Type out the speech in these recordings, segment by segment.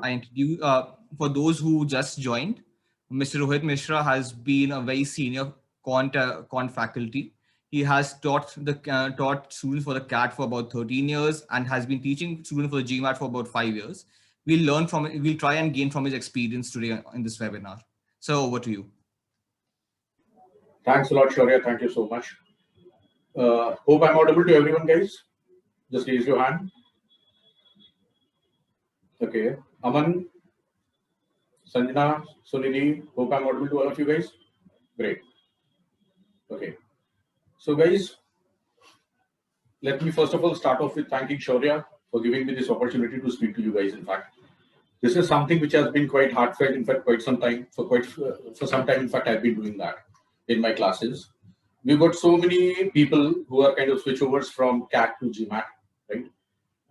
I introduce, for those who just joined, Mr. Rohit Mishra has been a very senior quant faculty. He has taught students for the CAT for about 13 years and has been teaching students for the GMAT for about 5 years. We'll learn from it. We'll try and gain from his experience today in this webinar. So over to you. Thanks a lot, Shaurya. Thank you so much. Hope I'm audible to everyone, guys. Just raise your hand. Okay. Aman, Sanjana, Sunidhi, hope I'm audible to all of you guys. Great. Okay. So, guys, let me first of all start off with thanking Shaurya for giving me this opportunity to speak to you guys. In fact, this is something which has been quite heartfelt. In fact, quite some time. For some time, in fact, I've been doing that in my classes. We've got so many people who are kind of switchovers from CAT to GMAT, right?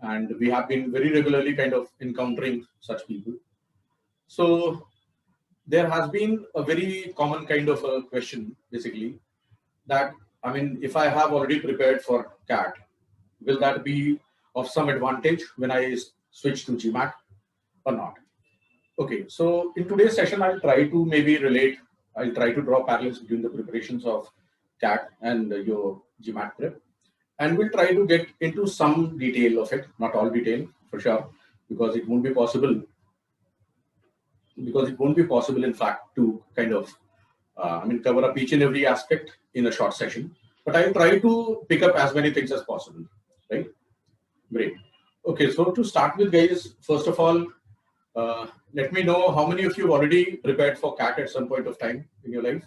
And we have been very regularly kind of encountering such people. So there has been a very common kind of a question, basically, that, I mean, if I have already prepared for CAT, will that be of some advantage when I switch to GMAT or not? Okay, so in today's session, I'll try to draw parallels between the preparations of CAT and your GMAT prep. And we'll try to get into some detail of it, not all detail for sure, because it won't be possible. In fact, to kind of, cover up each and every aspect in a short session. But I'll try to pick up as many things as possible, right? Great. Okay, so to start with, guys, first of all, let me know how many of you already prepared for CAT at some point of time in your life.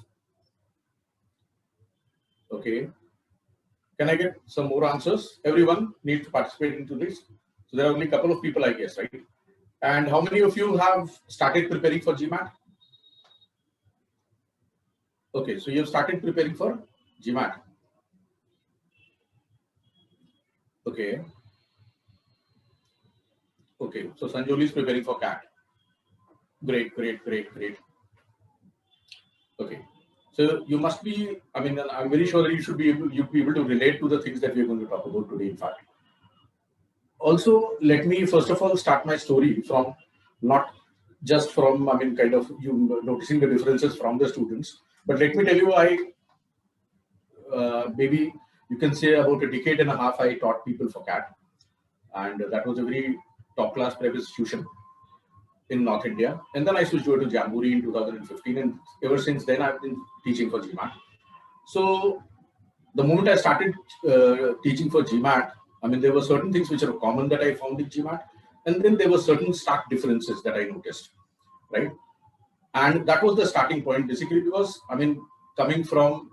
Okay. Can I get some more answers? Everyone needs to participate into this. So there are only a couple of people, I guess, right? And how many of you have started preparing for GMAT? Okay, so you have started preparing for GMAT. Okay. Okay, so Sanjoli is preparing for CAT. Great. Okay. So you must be, I'm very sure that you'll be able to relate to the things that we're going to talk about today, in fact. Also, let me first of all start my story from not just from, you noticing the differences from the students, but let me tell you, maybe you can say about a decade and a half, I taught people for CAT, and that was a very top class prep institution in North India. And then I switched over to Jamboree in 2015, and ever since then I've been teaching for GMAT. So the moment I started teaching for GMAT, there were certain things which are common that I found in GMAT, and then there were certain stark differences that I noticed, right? And that was the starting point, basically, because coming from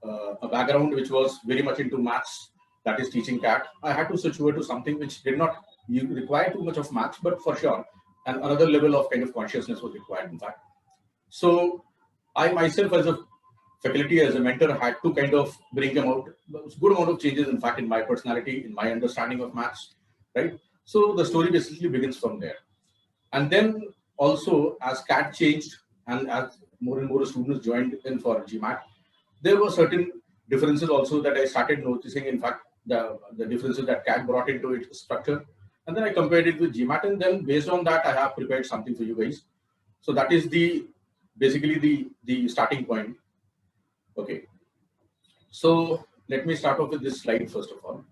a background which was very much into maths, that is teaching CAT, I had to switch over to something which did not require too much of maths, but for sure, and another level of kind of consciousness was required, in fact. So I myself, as a faculty, as a mentor, had to kind of bring about a good amount of changes, in fact, in my personality, in my understanding of maths, right? So the story basically begins from there. And then also, as CAT changed and as more and more students joined in for GMAT, there were certain differences also that I started noticing, in fact, the differences that CAT brought into its structure. And then I compared it with GMAT, and then based on that, I have prepared something for you guys. So that is basically the starting point. Okay. So let me start off with this slide first of all.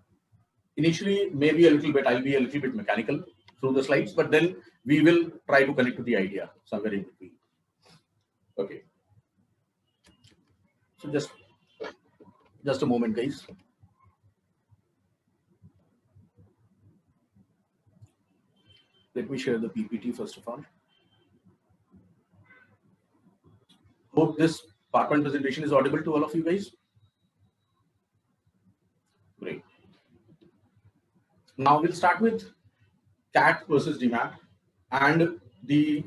Initially, maybe I'll be a little bit mechanical through the slides, but then we will try to connect to the idea somewhere in between. Okay. So just a moment, guys. Let me share the PPT first of all. Hope this PowerPoint presentation is audible to all of you guys. Great. Now we'll start with CAT versus GMAT, and the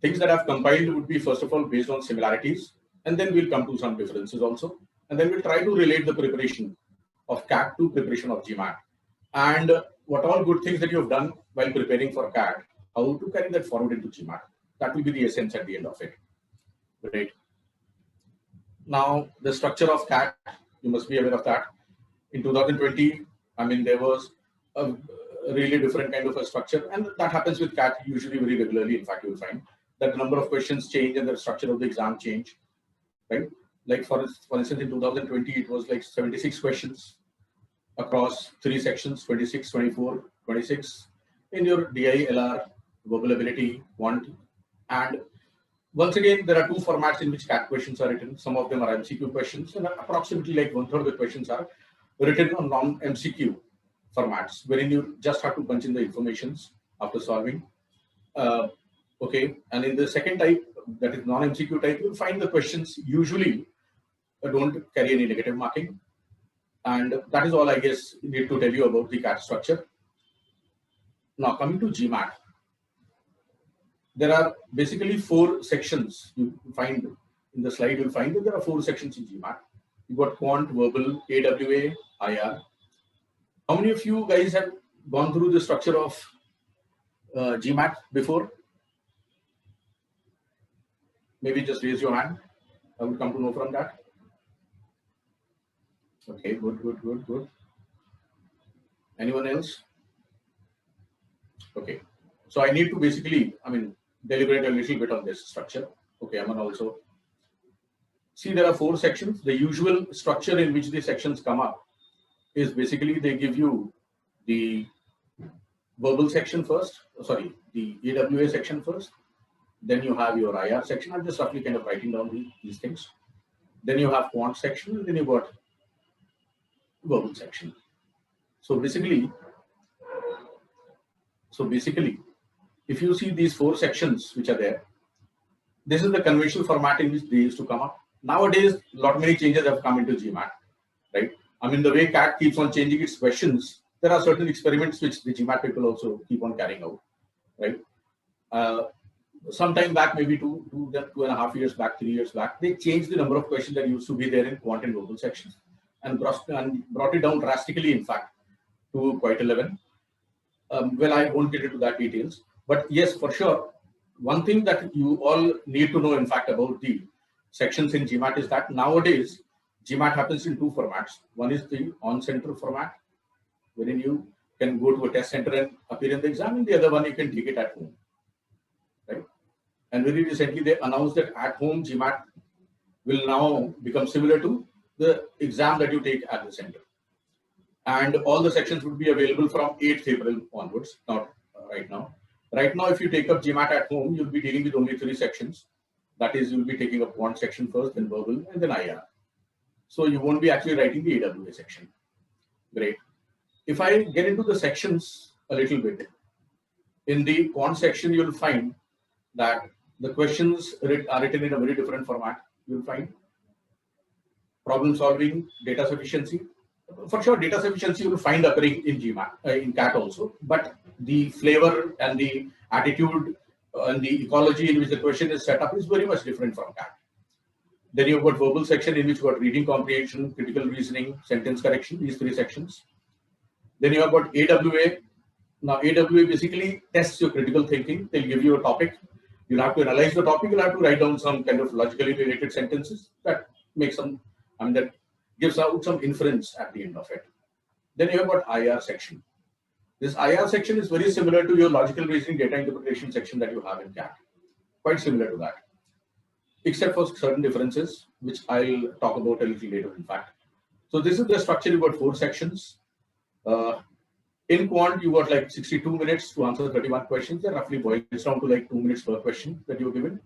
things that I've compiled would be first of all based on similarities, and then we'll come to some differences also, and then we'll try to relate the preparation of CAT to preparation of GMAT, and what all good things that you have done while preparing for CAT, how to carry that forward into GMAT. That will be the essence at the end of it. Great. Now the structure of CAT, you must be aware of that. In 2020, there was a really different kind of a structure, and that happens with CAT usually very regularly. In fact, you'll find that the number of questions change and the structure of the exam change, right? Like for instance, in 2020, it was like 76 questions across 3 sections, 26, 24, 26 in your DI, LR, verbal ability, quant, and once again, there are 2 formats in which CAT questions are written. Some of them are MCQ questions, and approximately like 1/3 of the questions are written on non-MCQ formats, wherein you just have to punch in the informations after solving. Okay, and in the second type, that is non-MCQ type, you'll find the questions usually don't carry any negative marking. And that is all I guess need to tell you about the CAT structure. Now coming to GMAT. There are basically 4 sections you find in the slide. You'll find that there are 4 sections in GMAT. You've got quant, verbal, AWA, IR. How many of you guys have gone through the structure of GMAT before? Maybe just raise your hand. I would come to know from that. Okay, good. Anyone else? Okay. So I need to basically, deliberate a little bit on this structure. Okay, Aman also. See, there are 4 sections. The usual structure in which the sections come up is basically they give you the verbal section first, the AWA section first. Then you have your IR section. I'm just roughly kind of writing down these things. Then you have quant section, and then you've got verbal section. So basically, if you see these 4 sections which are there, this is the conventional format in which they used to come up. Nowadays, many changes have come into GMAT, right? The way CAT keeps on changing its questions, there are certain experiments which the GMAT people also keep on carrying out, right? Some time back, maybe 2.5 years back, 3 years back, they changed the number of questions that used to be there in quant and verbal sections and brought it down drastically, in fact, to quite 11. Well, I won't get into that details, but yes, for sure, one thing that you all need to know, in fact, about the sections in GMAT is that nowadays, GMAT happens in 2 formats. One is the on-center format, wherein you can go to a test center and appear in the exam, and the other one you can take it at home, right? And very recently, they announced that at home GMAT will now become similar to the exam that you take at the center. And all the sections would be available from 8th April onwards, not right now. Right now, if you take up GMAT at home, you'll be dealing with only 3 sections. That is, you'll be taking up quant section first, then verbal, and then IR. So you won't be actually writing the AWA section. Great. If I get into the sections a little bit, in the quant section, you'll find that the questions are written in a very different format. You'll find problem solving, data sufficiency. For sure, data sufficiency you will find occurring in GMAT, in CAT also, but the flavor and the attitude and the ecology in which the question is set up is very much different from CAT. Then you've got verbal section in which you've got reading comprehension, critical reasoning, sentence correction, these 3 sections. Then you have got AWA. Now, AWA basically tests your critical thinking. They'll give you a topic. You'll have to analyze the topic. You'll have to write down some kind of logically related sentences that make some, that gives out some inference at the end of it. Then you have got IR section. This IR section is very similar to your logical reasoning data interpretation section that you have in CAT. Quite similar to that, except for certain differences, which I'll talk about a little later, in fact. So this is the structure. You've got 4 sections. In quant, you got like 62 minutes to answer 31 questions. That roughly boils down to like 2 minutes per question that you're given.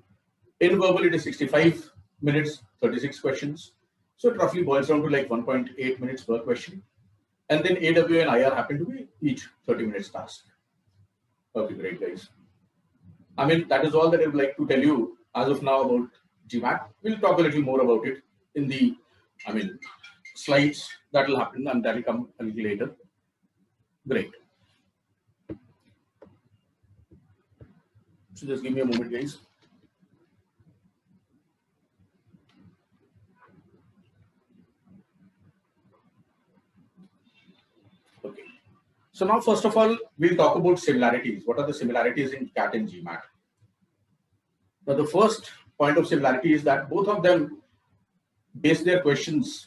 In verbal, it is 65 minutes, 36 questions. So it roughly boils down to like 1.8 minutes per question. And then AWA and IR happen to be each 30 minutes task. Okay, great, guys. That is all that I would like to tell you as of now about GMAT. We'll talk a little more about it in the, slides that will happen, and that will come a little later. Great. So just give me a moment, guys. Okay. So now, first of all, we'll talk about similarities. What are the similarities in CAT and GMAT? Now, the first point of similarity is that both of them base their questions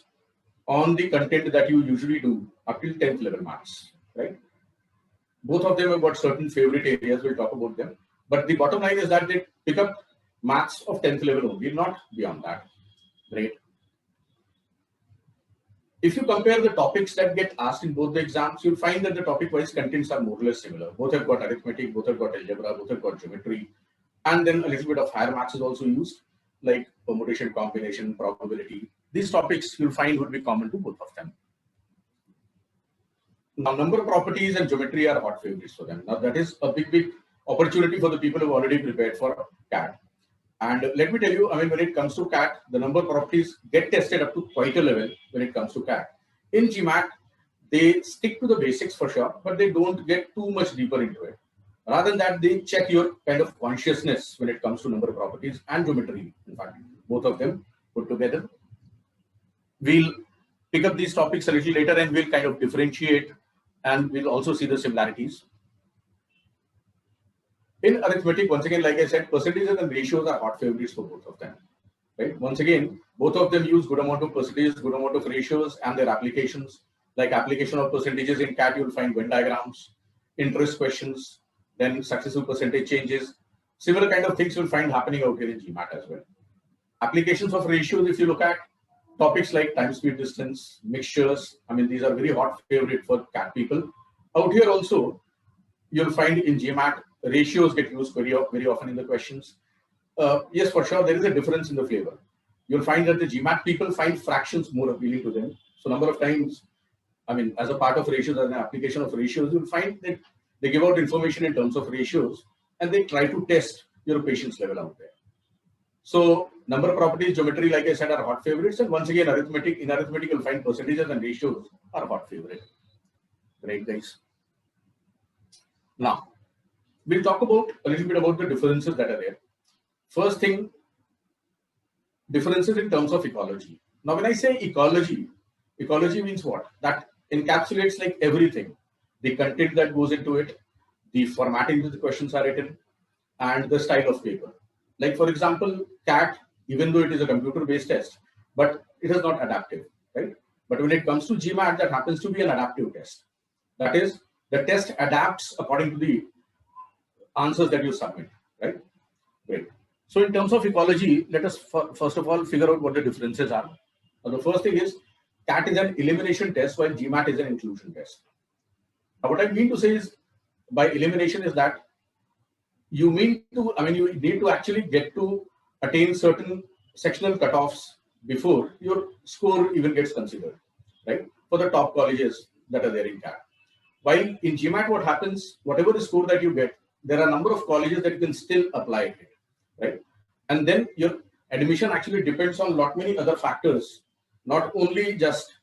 on the content that you usually do up till 10th level marks, right? Both of them have got certain favorite areas. We'll talk about them. But the bottom line is that they pick up maths of 10th level only, not beyond that. Right. If you compare the topics that get asked in both the exams, you'll find that the topic-wise contents are more or less similar. Both have got arithmetic, both have got algebra, both have got geometry, and then a little bit of higher maths is also used, like permutation, combination, probability. These topics you'll find would be common to both of them. Now, number properties and geometry are hot favorites for them. Now, that is a big opportunity for the people who have already prepared for CAT. And let me tell you, I mean, when it comes to CAT, the number properties get tested up to quite a level when it comes to CAT. In GMAT, they stick to the basics for sure, but they don't get too much deeper into it. Rather than that, they check your kind of consciousness when it comes to number properties and geometry. In fact, both of them put together. We'll pick up these topics a little later and we'll kind of differentiate, and we'll also see the similarities. In arithmetic, once again, like I said, percentages and ratios are hot favorites for both of them. Right? Once again, both of them use good amount of percentages, good amount of ratios, and their applications. Like application of percentages in CAT, you'll find Venn diagrams, interest questions, then successive percentage changes. Similar kind of things you'll find happening out here in GMAT as well. Applications of ratios, if you look at topics like time, speed, distance, mixtures, I mean, these are very hot favorite for CAT people. Out here also, you'll find in GMAT, ratios get used very often in the questions. Yes, for sure, there is a difference in the flavor. You'll find that the GMAT people find fractions more appealing to them. So number of times, I mean, as a part of ratios, as an application of ratios, you'll find that they give out information in terms of ratios and they try to test your patience level out there. So number properties, geometry, like I said, are hot favorites. And once again, arithmetic, in arithmetic, you'll find percentages and ratios are hot favorite. Right, guys? Now, we'll talk about a little bit about the differences that are there. First thing, differences in terms of ecology. Now, when I say ecology means what? That encapsulates like everything. The content that goes into it, the formatting that the questions are written, and the style of paper. Like for example, CAT, even though it is a computer-based test, but it is not adaptive, right? But when it comes to GMAT, that happens to be an adaptive test. That is, the test adapts according to the answers that you submit, right? Great. So in terms of ecology, let us first of all figure out what the differences are. Now, the first thing is CAT is an elimination test while GMAT is an inclusion test. Now, what I mean to say is by elimination is that you need to actually get to attain certain sectional cutoffs before your score even gets considered, right? For the top colleges that are there in CAT. While in GMAT, what happens, whatever the score that you get, there are a number of colleges that you can still apply it, right? And then your admission actually depends on lot many other factors, not only just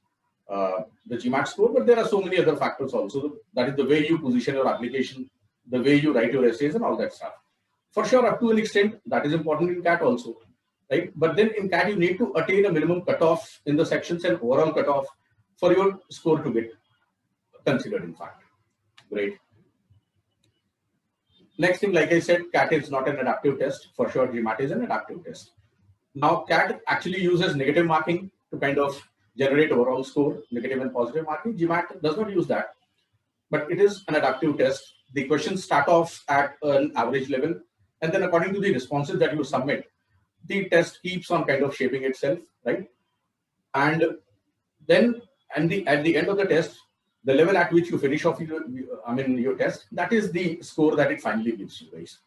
the GMAT score, but there are so many other factors also. That is the way you position your application, the way you write your essays and all that stuff. For sure, up to an extent, that is important in CAT also, right? But then in CAT, you need to attain a minimum cutoff in the sections and overall cutoff for your score to get considered, in fact. Great. Next thing, like I said, CAT is not an adaptive test. For sure, GMAT is an adaptive test. Now, CAT actually uses negative marking to kind of generate overall score, negative and positive marking. GMAT does not use that, but it is an adaptive test. The questions start off at an average level, and then according to the responses that you submit, the test keeps on kind of shaping itself, right? And then at the end of the test, the level at which you finish off your test, that is the score that it finally gives you, guys.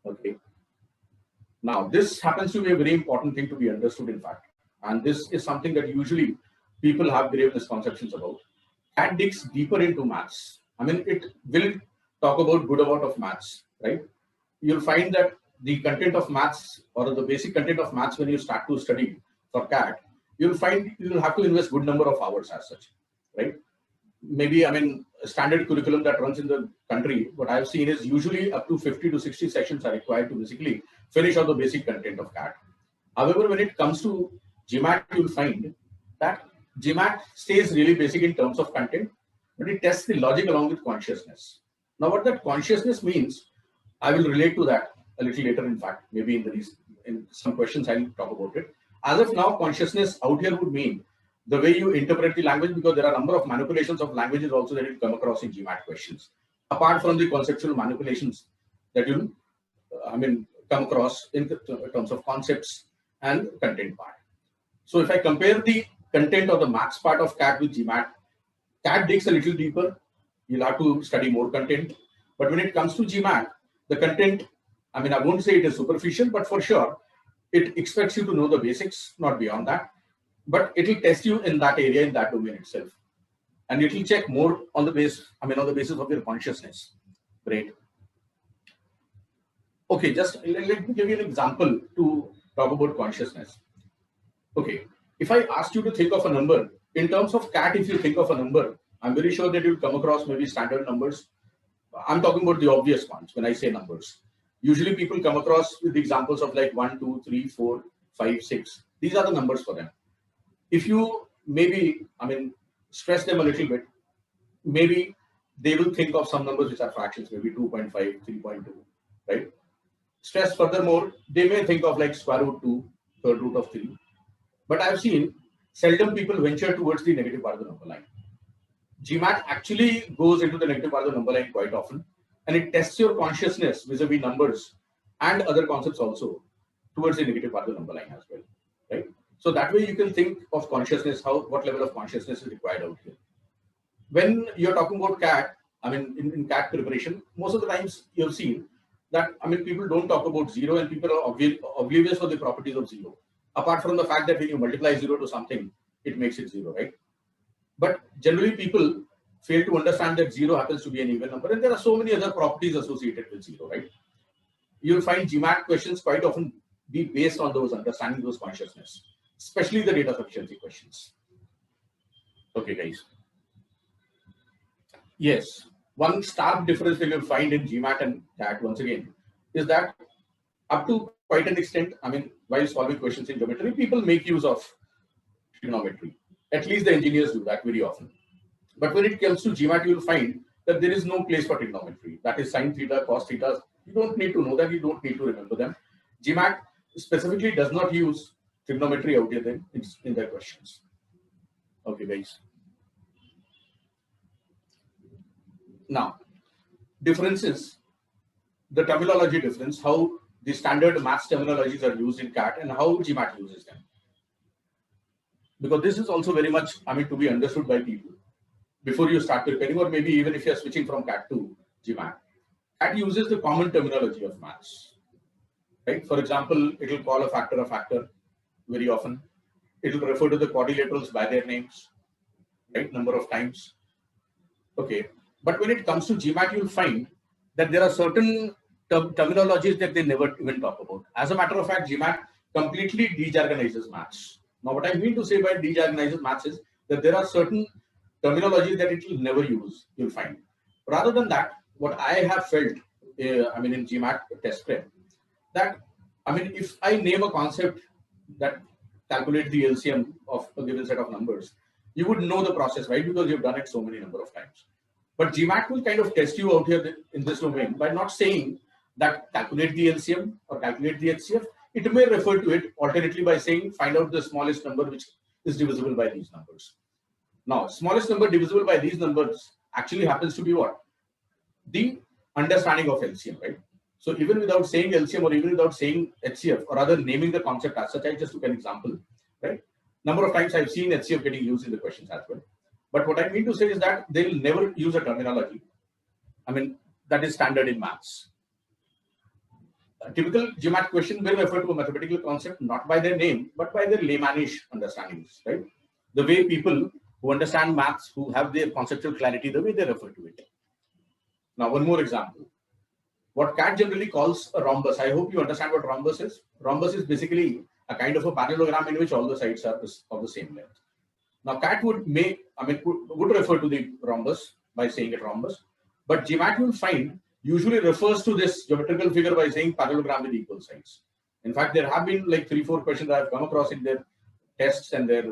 Okay. Now, this happens to be a very important thing to be understood, in fact. And this is something that usually people have grave misconceptions about. CAT digs deeper into maths. I mean, it will talk about good amount of maths, right? You'll find that the content of maths or the basic content of maths when you start to study for CAT, you'll find you'll have to invest good number of hours as such, right? Maybe, I mean, a standard curriculum that runs in the country, what I've seen is usually up to 50 to 60 sessions are required to basically finish all the basic content of CAT. However, when it comes to GMAT, you'll find that GMAT stays really basic in terms of content, but it tests the logic along with consciousness. Now, what that consciousness means, I will relate to that a little later, in fact, maybe in some questions I'll talk about it. As of now, consciousness out here would mean the way you interpret the language, because there are a number of manipulations of languages also that you come across in GMAT questions, apart from the conceptual manipulations that you come across in terms of concepts and content part. So if I compare the content of the maths part of CAT with GMAT, CAT digs a little deeper. You'll have to study more content. But when it comes to GMAT, the content, I won't say it is superficial, but for sure, it expects you to know the basics, not beyond that. But it will test you in that area, in that domain itself. And it will check more on the base, on the basis of your consciousness. Great. Okay, just let me give you an example to talk about consciousness. Okay, if I asked you to think of a number, in terms of CAT, if you think of a number, I'm very sure that you'll come across maybe standard numbers. I'm talking about the obvious ones when I say numbers. Usually people come across with the examples of like 1, 2, 3, 4, 5, 6. These are the numbers for them. If you maybe, stress them a little bit, maybe they will think of some numbers which are fractions, maybe 2.5, 3.2, right? Stress furthermore, they may think of like square root 2, third root of 3. But I've seen seldom people venture towards the negative part of the number line. GMAT actually goes into the negative part of the number line quite often, and it tests your consciousness vis-a-vis numbers and other concepts also towards the negative part of the number line as well, right? So that way you can think of consciousness, what level of consciousness is required out here. When you're talking about CAT, in CAT preparation, most of the times you've seen that, people don't talk about zero, and people are oblivious of the properties of zero. Apart from the fact that when you multiply zero to something, it makes it zero, right? But generally people fail to understand that zero happens to be an even number, and there are so many other properties associated with zero, right? You'll find GMAT questions quite often be based on those understanding, those consciousness, especially the data sufficiency questions. Okay, guys. Yes, one stark difference that you'll find in GMAT and CAT once again is that up to quite an extent, while solving questions in geometry, people make use of trigonometry. At least the engineers do that very often. But when it comes to GMAT, you'll find that there is no place for trigonometry. That is sine theta, cos theta. You don't need to know that. You don't need to remember them. GMAT specifically does not use trigonometry out here in their questions. Okay, guys. Now, differences, the terminology difference, how the standard maths terminologies are used in CAT and how GMAT uses them. Because this is also very much, to be understood by people before you start preparing, or maybe even if you're switching from CAT to GMAT. CAT uses the common terminology of maths, right? For example, it will call a factor very often. It will refer to the quadrilaterals by their names, right? Number of times. Okay. But when it comes to GMAT, you'll find that there are certain terminologies that they never even talk about. As a matter of fact, GMAT completely dejargonizes maths. Now, what I mean to say by dejargonizes maths is that there are certain terminologies that it will never use, you'll find. Rather than that, what I have felt, in GMAT test prep, that, if I name a concept that calculates the LCM of a given set of numbers, you would know the process, right? Because you've done it so many number of times. But GMAT will kind of test you out here in this domain by not saying that calculate the LCM or calculate the HCF. It may refer to it alternately by saying find out the smallest number which is divisible by these numbers. Now, smallest number divisible by these numbers actually happens to be what? The understanding of LCM, right? So even without saying LCM or even without saying HCF, or rather naming the concept as such, I just took an example, right? Number of times I've seen HCF getting used in the questions as well. But what I mean to say is that they'll never use a terminology, that is standard in maths. A typical GMAT question will refer to a mathematical concept not by their name, but by their laymanish understandings, right? The way people who understand maths, who have their conceptual clarity, the way they refer to it. Now, one more example. What CAT generally calls a rhombus. I hope you understand what rhombus is. Rhombus is basically a kind of a parallelogram in which all the sides are of the same length. Now, CAT would refer to the rhombus by saying it rhombus, but GMAT will find usually refers to this geometrical figure by saying parallelogram with equal sides. In fact, there have been like 3-4 questions that I've come across in their tests and their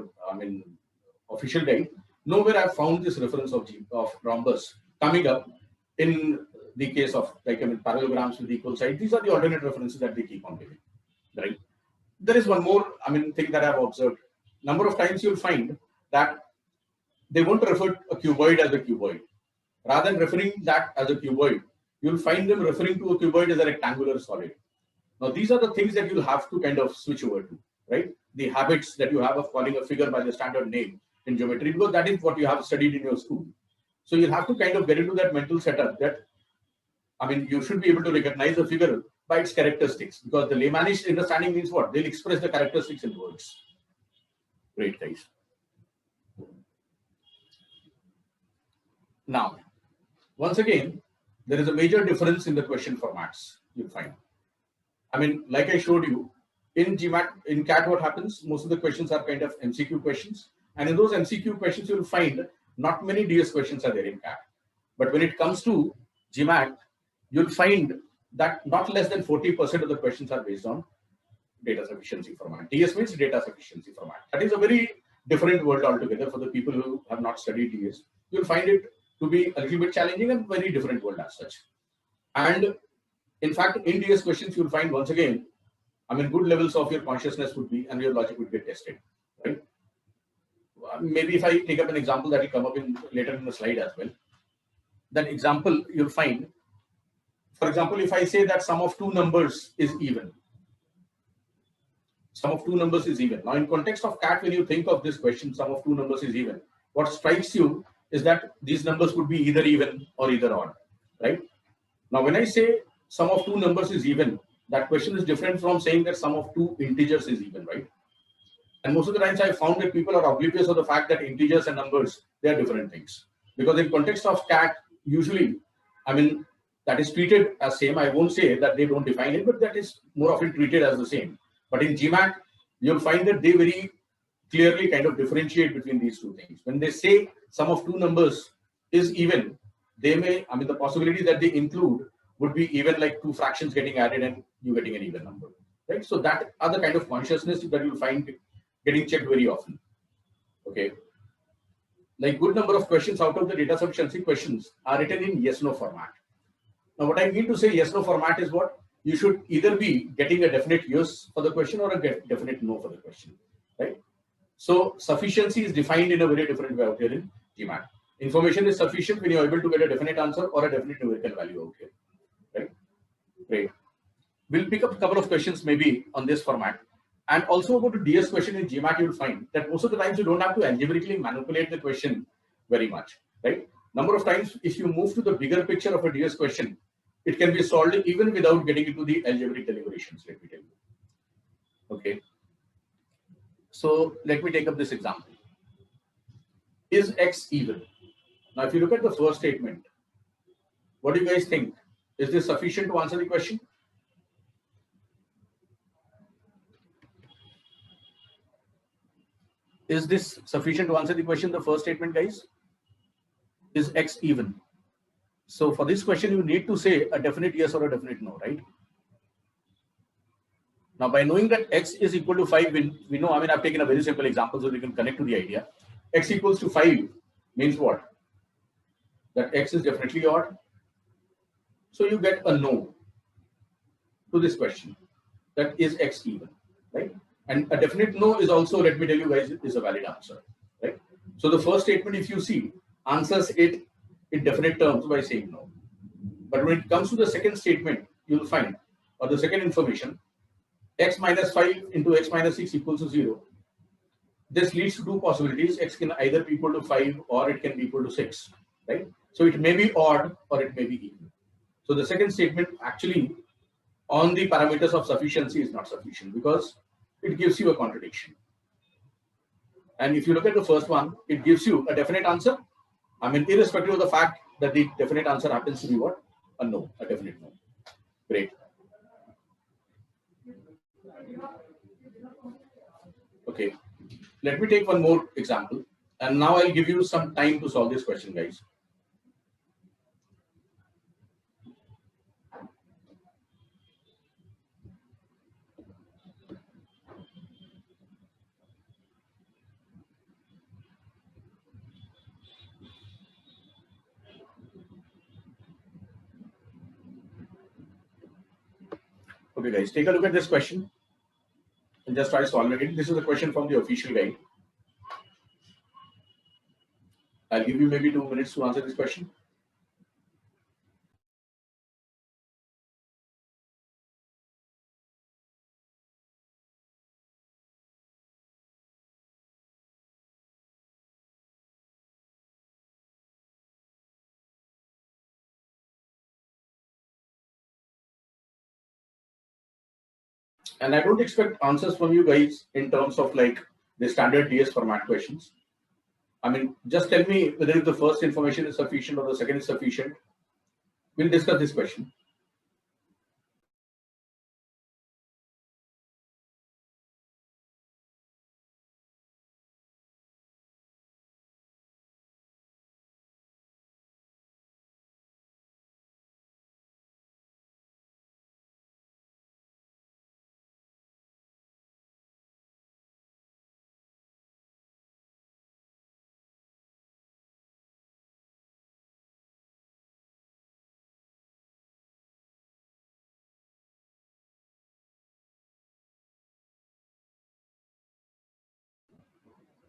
official guide. Nowhere I've found this reference of rhombus coming up in the case of parallelograms with equal sides. These are the alternate references that they keep on giving, right? There is one more thing that I've observed. Number of times you'll find that they won't refer a cuboid as a cuboid. Rather than referring that as a cuboid, you'll find them referring to a cuboid as a rectangular solid. Now, these are the things that you'll have to kind of switch over to, right? The habits that you have of calling a figure by the standard name in geometry, because that is what you have studied in your school. So you'll have to kind of get into that mental setup that, I mean, you should be able to recognize a figure by its characteristics, because the laymanish understanding means what? They'll express the characteristics in words. Great, guys. Now, once again, there is a major difference in the question formats you'll find. I mean, like I showed you, in GMAT, in CAT, what happens? Most of the questions are kind of MCQ questions. And in those MCQ questions, you'll find not many DS questions are there in CAT. But when it comes to GMAT, you'll find that not less than 40% of the questions are based on data sufficiency format. DS means data sufficiency format. That is a very different world altogether for the people who have not studied DS. You'll find it to be a little bit challenging and very different world as such. And in fact, in DS questions, you'll find once again, I mean, good levels of your consciousness would be and your logic would get tested, right? Maybe if I take up an example that will come up in later in the slide as well. That example you'll find, for example, if I say that sum of two numbers is even. Sum of two numbers is even. Now, in context of CAT, when you think of this question, sum of two numbers is even, what strikes you is that these numbers could be either even or either odd, right? Now, when I say sum of two numbers is even, that question is different from saying that sum of two integers is even, right? And most of the times I found that people are oblivious of the fact that integers and numbers, they are different things. Because in context of CAT, usually, I mean, that is treated as same. I won't say that they don't define it, but that is more often treated as the same. But in GMAT, you'll find that they very clearly kind of differentiate between these two things. When they say sum of two numbers is even, they may, I mean, the possibility that they include would be even like two fractions getting added and you getting an even number, right? So that are the kind of consciousness that you'll find getting checked very often. Okay. Like good number of questions out of the data sufficiency questions are written in yes-no format. Now, what I mean to say yes-no format is what? You should either be getting a definite yes for the question or a definite no for the question, right? So sufficiency is defined in a very different way out here in GMAT. Information is sufficient when you're able to get a definite answer or a definite numerical value out here, right? Great. We'll pick up a couple of questions maybe on this format. And also about the DS question in GMAT, you'll find that most of the times you don't have to algebraically manipulate the question very much, right? Number of times, if you move to the bigger picture of a DS question, it can be solved even without getting into the algebraic deliberations, let me tell you. Okay. So let me take up this example. Is X even? Now, if you look at the first statement, what do you guys think? Is this sufficient to answer the question? Is this sufficient to answer the question, the first statement, guys? Is X even? So for this question, you need to say a definite yes or a definite no, right? Now, by knowing that X is equal to 5, we know, I mean, I've taken a very simple example so we can connect to the idea. X equals to 5 means what? That X is definitely odd. So you get a no to this question. That is X even, right? And a definite no is also, let me tell you guys, is a valid answer, right? So the first statement, if you see, answers it in definite terms by saying no. But when it comes to the second statement, you'll find, or the second information, X minus 5 into X minus 6 equals to 0. This leads to two possibilities. X can either be equal to 5 or it can be equal to 6, right? So it may be odd or it may be even. So the second statement actually on the parameters of sufficiency is not sufficient because it gives you a contradiction. And if you look at the first one, it gives you a definite answer. I mean, irrespective of the fact that the definite answer happens to be what? A no, a definite no. Great. Okay. Let me take one more example. And now I'll give you some time to solve this question, guys. Okay, guys, take a look at this question and just try solving it. This is a question from the official guide. I'll give you maybe 2 minutes to answer this question. And I don't expect answers from you guys in terms of like the standard DS format questions. I mean, just tell me whether the first information is sufficient or the second is sufficient. We'll discuss this question.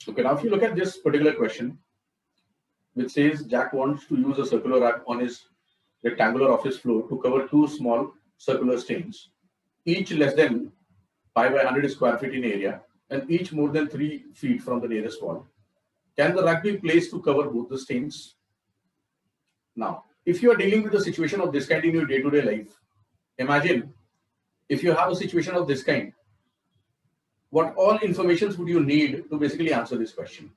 Okay, now if you look at this particular question, which says Jack wants to use a circular rack on his rectangular office floor to cover 2 small circular stains, each less than pi by 100 square feet in area and each more than 3 feet from the nearest wall. Can the rack be placed to cover both the stains? Now, if you are dealing with a situation of this kind in your day-to-day life, imagine if you have a situation of this kind, what all informations would you need to basically answer this question?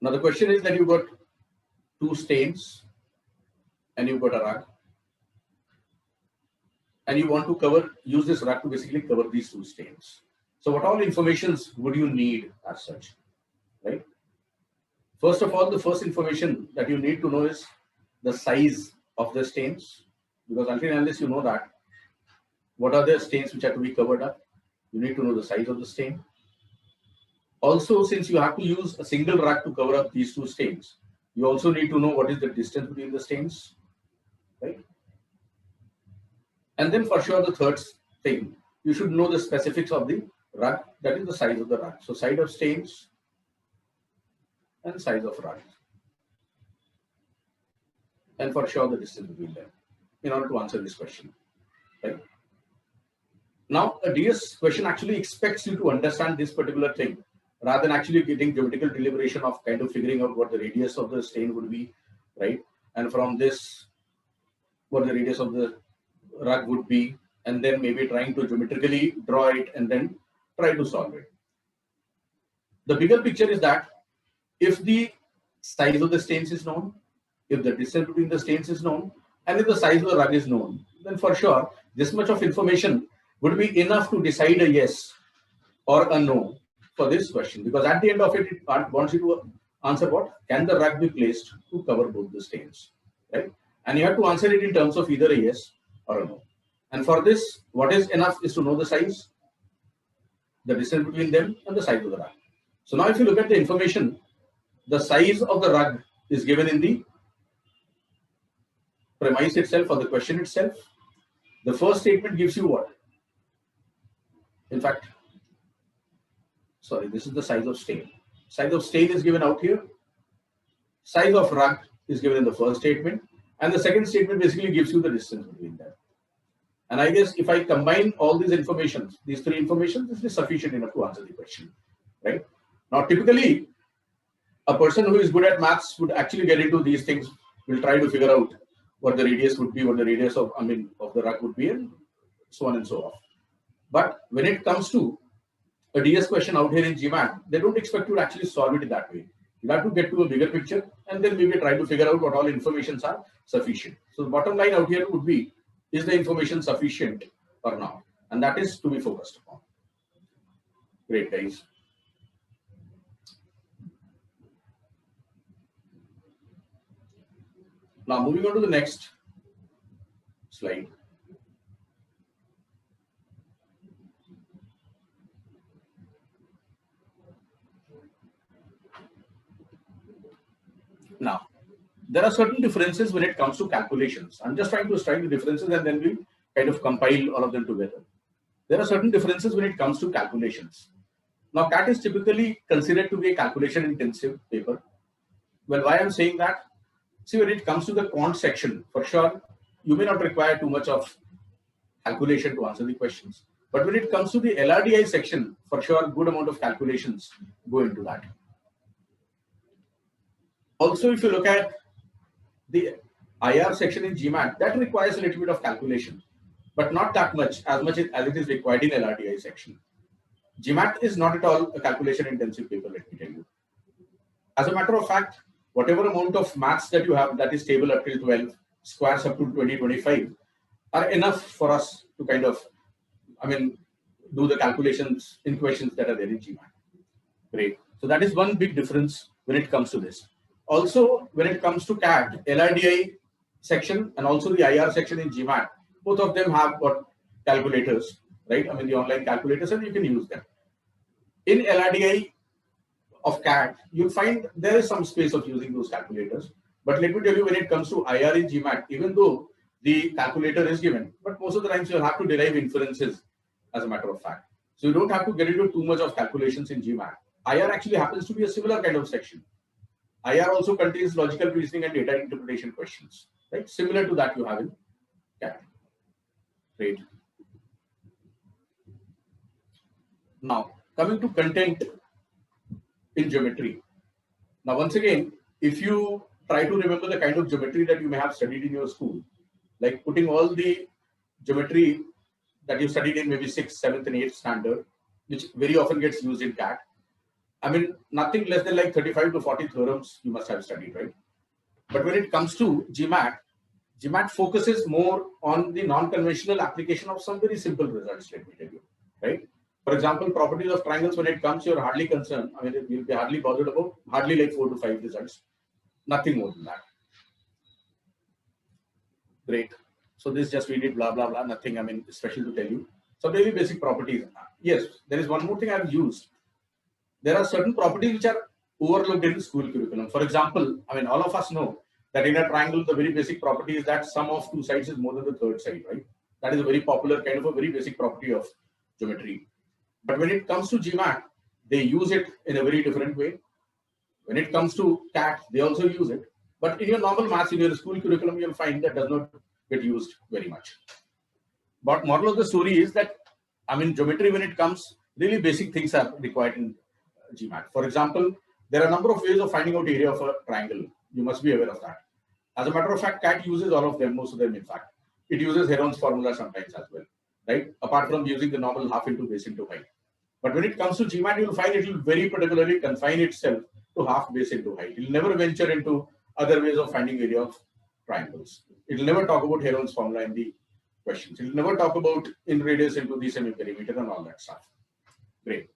Now, the question is that you've got 2 stains and you've got a rug, and you want to use this rug to basically cover these 2 stains. So what all informations would you need as such, right? First of all, the first information that you need to know is the size of the stains, because until and unless you know that, what are the stains which have to be covered up, you need to know the size of the stain. Also, since you have to use a single rag to cover up these 2 stains, you also need to know what is the distance between the stains, right? And then for sure, the third thing, you should know the specifics of the rag, that is the size of the rag. So size of stains and size of rag. And for sure, the distance between them in order to answer this question, right? Now, a DS question actually expects you to understand this particular thing rather than actually getting geometrical deliberation of kind of figuring out what the radius of the stain would be, right? And from this, what the radius of the rug would be, and then maybe trying to geometrically draw it and then try to solve it. The bigger picture is that if the size of the stains is known, if the distance between the stains is known, and if the size of the rug is known, then for sure, this much of information would be enough to decide a yes or a no for this question, because at the end of it, it wants you to answer what? Can the rug be placed to cover both the stains, right? And you have to answer it in terms of either a yes or a no. And for this, what is enough is to know the size, the distance between them, and the size of the rug. So now if you look at the information, the size of the rug is given in the premise itself or the question itself. The first statement gives you what? In fact, sorry, this is the size of stain. Size of stain is given out here. Size of rug is given in the first statement. And the second statement basically gives you the distance between them. And I guess if I combine all these information, these 3 information, this is sufficient enough to answer the question, right? Now, typically, a person who is good at maths would actually get into these things, will try to figure out what the radius would be, what the radius of, of the rug would be, and so on and so on. But when it comes to a DS question out here in GMAT, they don't expect you to actually solve it that way. You have to get to a bigger picture and then maybe try to figure out what all informations are sufficient. So the bottom line out here would be, is the information sufficient or not? And that is to be focused upon. Great, guys. Now moving on to the next slide. Now, there are certain differences when it comes to calculations. I'm just trying to strike the differences and then we kind of compile all of them together. There are certain differences when it comes to calculations. Now, CAT is typically considered to be a calculation intensive paper. Well, why I'm saying that? See, when it comes to the quant section, for sure, you may not require too much of calculation to answer the questions. But when it comes to the LRDI section, for sure, good amount of calculations go into that. Also, if you look at the IR section in GMAT, that requires a little bit of calculation, but not that much, as it is required in LRDI section. GMAT is not at all a calculation intensive paper, let me tell you. As a matter of fact, whatever amount of maths that you have that is table up till 12, squares up to 20, 25 are enough for us to kind of, do the calculations in questions that are there in GMAT. Great. So that is one big difference when it comes to this. Also, when it comes to CAT, LRDI section and also the IR section in GMAT, both of them have got calculators, right? The online calculators, and you can use them. In LRDI of CAT, you'll find there is some space of using those calculators. But let me tell you, when it comes to IR in GMAT, even though the calculator is given, but most of the times you'll have to derive inferences as a matter of fact. So you don't have to get into too much of calculations in GMAT. IR actually happens to be a similar kind of section. IR also contains logical reasoning and data interpretation questions, right? Similar to that you have in CAT. Great. Now, coming to content in geometry. Now, once again, if you try to remember the kind of geometry that you may have studied in your school, like putting all the geometry that you studied in maybe 6th, 7th, and 8th standard, which very often gets used in CAT. Nothing less than like 35 to 40 theorems you must have studied, right? But when it comes to GMAT, GMAT focuses more on the non-conventional application of some very simple results, let me tell you, right? For example, properties of triangles, when it comes, you're hardly concerned. You'll be hardly bothered about hardly like 4 to 5 results, nothing more than that. Great. So this just we did blah, blah, blah, nothing, special to tell you. So very basic properties. Yes, there is one more thing I've used. There are certain properties which are overlooked in the school curriculum. For example, all of us know that in a triangle, the very basic property is that sum of two sides is more than the third side, right? That is a very popular kind of a very basic property of geometry. But when it comes to GMAT, they use it in a very different way. When it comes to CAT, they also use it. But in your normal maths, in your school curriculum, you'll find that does not get used very much. But moral of the story is that, geometry, when it comes, really basic things are required in GMAT. For example, there are a number of ways of finding out area of a triangle. You must be aware of that. As a matter of fact, CAT uses all of them, most of them in fact. It uses Heron's formula sometimes as well, right? Apart from using the normal half into base into height. But when it comes to GMAT, you will find it will very particularly confine itself to half base into height. It will never venture into other ways of finding area of triangles. It will never talk about Heron's formula in the questions. It will never talk about in radius into the semi-perimeter and all that stuff. Great.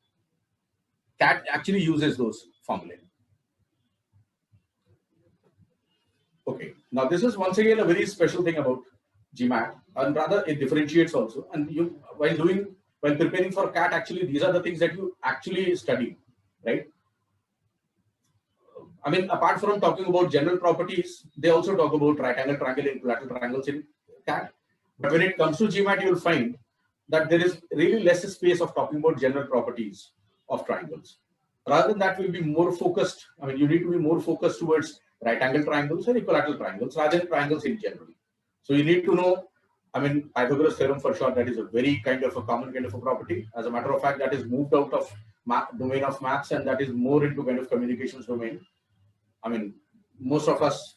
CAT actually uses those formulae. Okay, now this is once again a very special thing about GMAT, and rather it differentiates also. And you, while preparing for CAT, actually these are the things that you actually study, right? Apart from talking about general properties, they also talk about right angle triangle and equilateral triangles in CAT. But when it comes to GMAT, you will find that there is really less space of talking about general properties of triangles. Rather than that, we'll be more focused. You need to be more focused towards right angle triangles and equilateral triangles rather than triangles in general. So you need to know, Pythagoras theorem for sure, that is a very kind of a common kind of a property. As a matter of fact, that is moved out of domain of maths and that is more into kind of communications domain. Most of us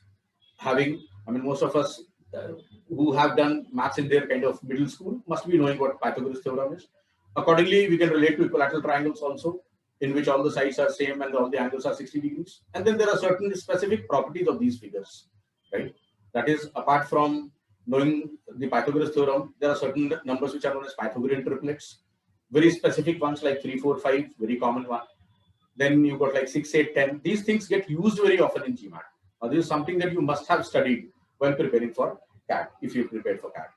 who have done maths in their kind of middle school must be knowing what Pythagoras theorem is. Accordingly, we can relate to equilateral triangles also, in which all the sides are same and all the angles are 60 degrees. And then there are certain specific properties of these figures, right? That is, apart from knowing the Pythagoras theorem, there are certain numbers which are known as Pythagorean triplets, very specific ones like 3, 4, 5, very common one. Then you got like 6, 8, 10. These things get used very often in GMAT. Now, this is something that you must have studied when preparing for CAT, if you prepared for CAT.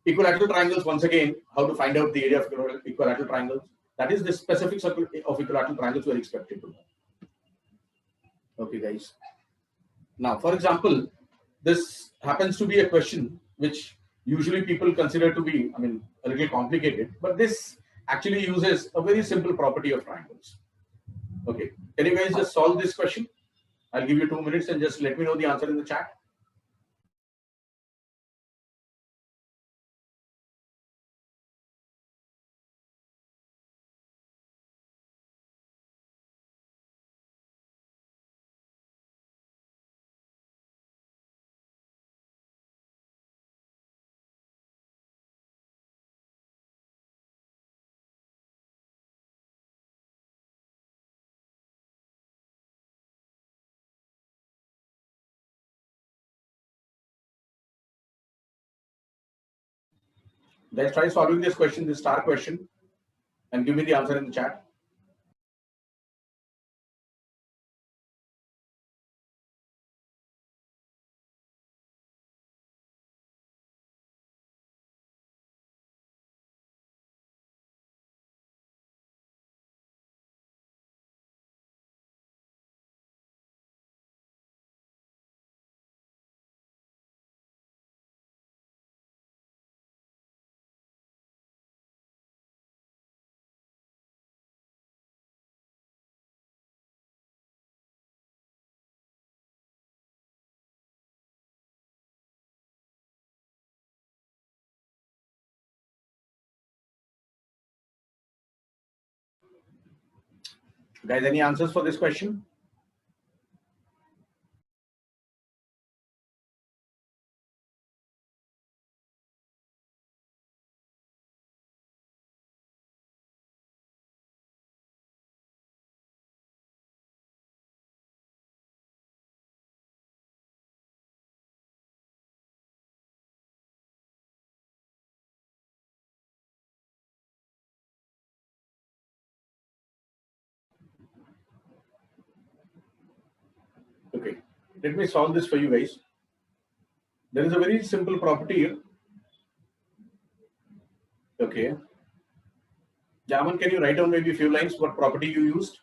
Equilateral triangles, once again, how to find out the area of equilateral triangles. That is the specifics of equilateral triangles we are expected to know. Okay, guys. Now, for example, this happens to be a question which usually people consider to be, a little complicated, but this actually uses a very simple property of triangles. Okay, can you guys just solve this question? I'll give you 2 minutes and just let me know the answer in the chat. Let's try solving this question, this star question, and give me the answer in the chat. Guys, any answers for this question? Okay, let me solve this for you guys. There is a very simple property here. Okay. Jaman, can you write down maybe a few lines what property you used?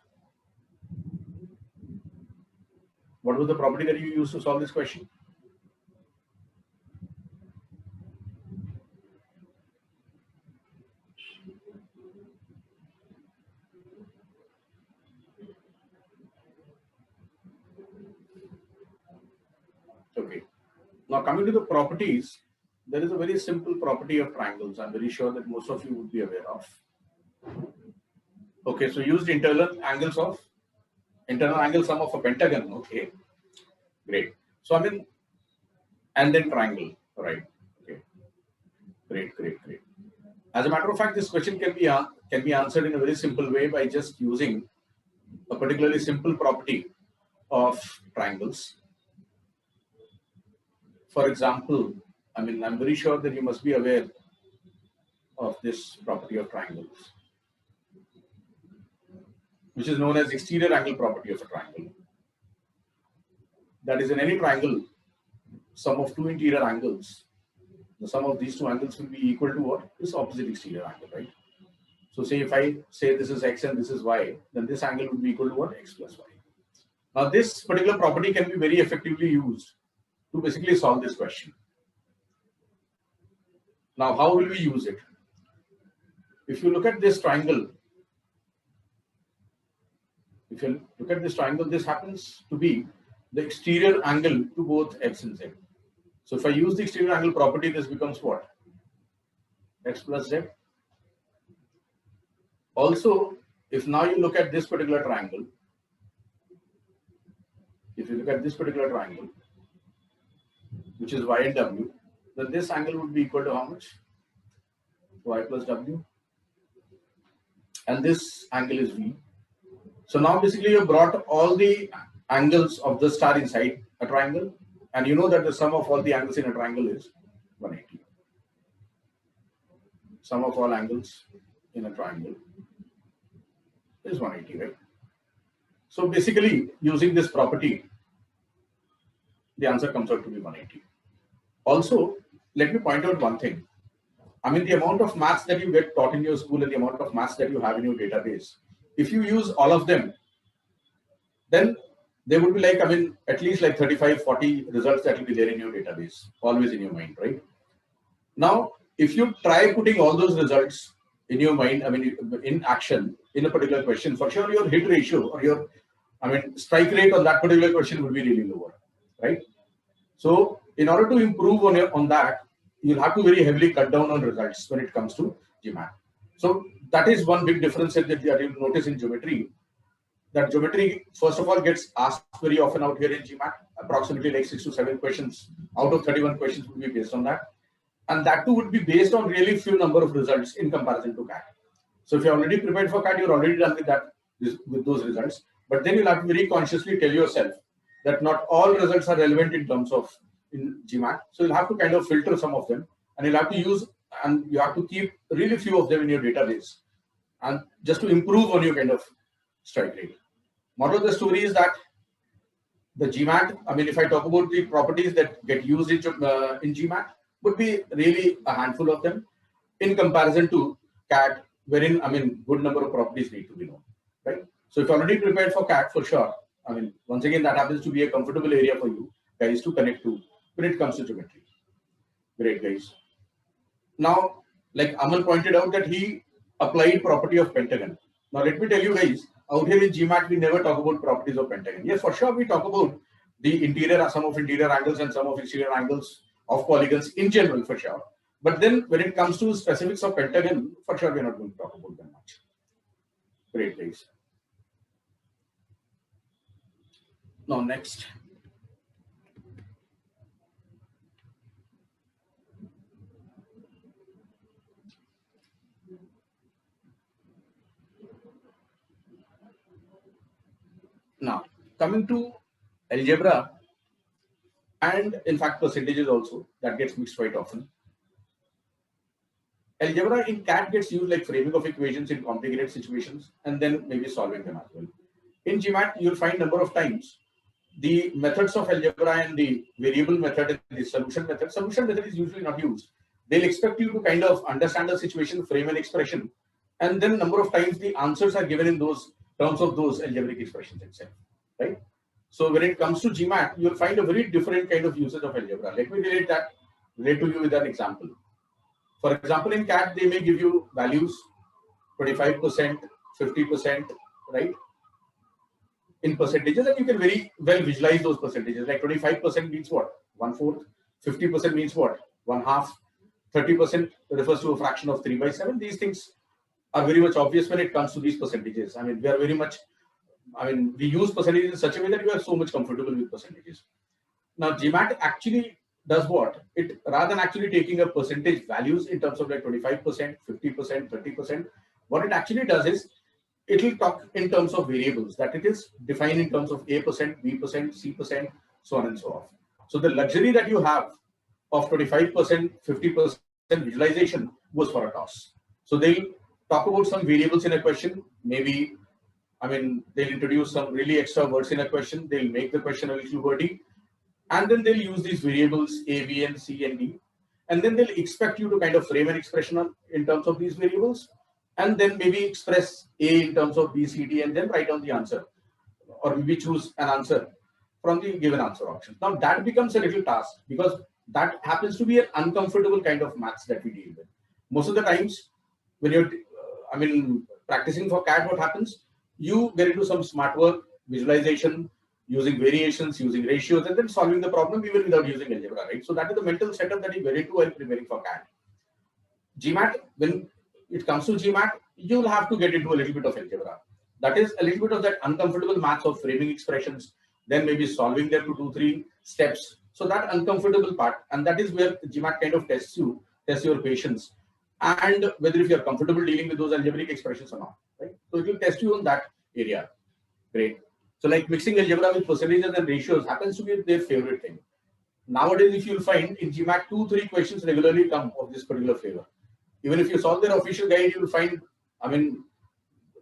What was the property that you used to solve this question? Okay. Now coming to the properties, there is a very simple property of triangles. I'm very sure that most of you would be aware of. Okay, so used internal angle sum of a pentagon. Okay, great. So I mean, and then triangle, right? Okay, great. As a matter of fact, this question can be answered in a very simple way by just using a particularly simple property of triangles. For example, I mean, I'm very sure that you must be aware of this property of triangles, which is known as exterior angle property of a triangle. That is, in any triangle, sum of two interior angles, the sum of these two angles will be equal to what? This opposite exterior angle, right? So say if I say this is x and this is y, then this angle would be equal to what? X plus y. Now this particular property can be very effectively used to basically solve this question. Now how will we use it? If you look at this triangle, this happens to be the exterior angle to both x and z. So if I use the exterior angle property, this becomes what? X plus z. Also, if now you look at this particular triangle, which is y and w, then this angle would be equal to how much? Y plus w. And this angle is v. So now basically you brought all the angles of the star inside a triangle, and you know that the sum of all the angles in a triangle is 180. Sum of all angles in a triangle is 180, right? So basically, using this property, the answer comes out to be 180. Also, let me point out one thing. I mean, the amount of maths that you get taught in your school and the amount of maths that you have in your database, if you use all of them, then there would be like, I mean, at least like 35, 40 results that will be there in your database, always in your mind, right? Now, if you try putting all those results in your mind, I mean, in action, in a particular question, for sure your hit ratio or your I mean, strike rate on that particular question would be really lower, right? So in order to improve on that, you'll have to very heavily cut down on results when it comes to GMAT. So that is one big difference that you'll notice in geometry. That geometry, first of all, gets asked very often out here in GMAT. Approximately like 6 to 7 questions out of 31 questions would be based on that. And that too would be based on really few number of results in comparison to CAT. So if you're already prepared for CAT, you're already done with that, with those results. But then you'll have to very consciously tell yourself that not all results are relevant in terms of in GMAT. So you'll have to kind of filter some of them, and you'll have to use, and you have to keep really few of them in your database, and just to improve on your kind of strike rate. Moral of the story is that the GMAT, I mean, if I talk about the properties that get used in GMAT, would be really a handful of them in comparison to CAT, wherein, I mean, good number of properties need to be known, right? So if you're already prepared for CAT, for sure, I mean, once again, that happens to be a comfortable area for you guys to connect to when it comes to geometry. Great, guys. Now, like Aman pointed out that he applied property of pentagon. Now, let me tell you guys, out here in GMAT, we never talk about properties of pentagon. Yes, for sure, we talk about the interior, some of interior angles and some of exterior angles of polygons in general, for sure. But then when it comes to specifics of pentagon, for sure, we're not going to talk about them much. Great, guys. Now, next. Now, coming to algebra, and in fact, percentages also, that gets mixed quite often. Algebra in CAT gets used like framing of equations in complicated situations, and then maybe solving them as well. In GMAT, you'll find number of times the methods of algebra and the variable method and the solution method. Solution method is usually not used. They'll expect you to kind of understand the situation, frame an expression, and then number of times the answers are given in those terms of those algebraic expressions itself, right? So when it comes to GMAT, you'll find a very different kind of usage of algebra. Let me relate to you with an example. For example, in CAT, they may give you values 25%, 50%, right? In percentages, and you can very well visualize those percentages. Like 25% means what? 1/4. 50% means what? 1/2. 30% refers to a fraction of 3/7. These things are very much obvious when it comes to these percentages. I mean, we are very much, I mean, we use percentages in such a way that we are so much comfortable with percentages. Now, GMAT actually does what? It, rather than actually taking a percentage values in terms of like 25%, 50%, 30%, what it actually does is it will talk in terms of variables, that it is defined in terms of A%, B%, C%, so on and so on. So the luxury that you have of 25%, 50% visualization goes for a toss. So they'll talk about some variables in a question, maybe, I mean, they'll introduce some really extra words in a question, they'll make the question a little wordy, and then they'll use these variables A, B, and C, and D, and then they'll expect you to kind of frame an expression in terms of these variables, and then maybe express A in terms of B, C, D, and then write down the answer, or maybe choose an answer from the given answer option. Now that becomes a little task because that happens to be an uncomfortable kind of maths that we deal with. Most of the times when you're, I mean, practicing for CAT, what happens? You get into some smart work, visualization, using variations, using ratios, and then solving the problem even without using algebra, right? So that is the mental setup that you get into while preparing for CAT. GMAT, when it comes to GMAT, you'll have to get into a little bit of algebra. That is a little bit of that uncomfortable maths of framing expressions, then maybe solving them to 2-3 steps. So that uncomfortable part, and that is where GMAT kind of tests you, tests your patience, and whether if you're comfortable dealing with those algebraic expressions or not, right? So it will test you on that area. Great. So like mixing algebra with percentages and ratios happens to be their favorite thing. Nowadays, if you'll find in GMAT, 2-3 questions regularly come of this particular flavor. Even if you solve their official guide, you will find, I mean,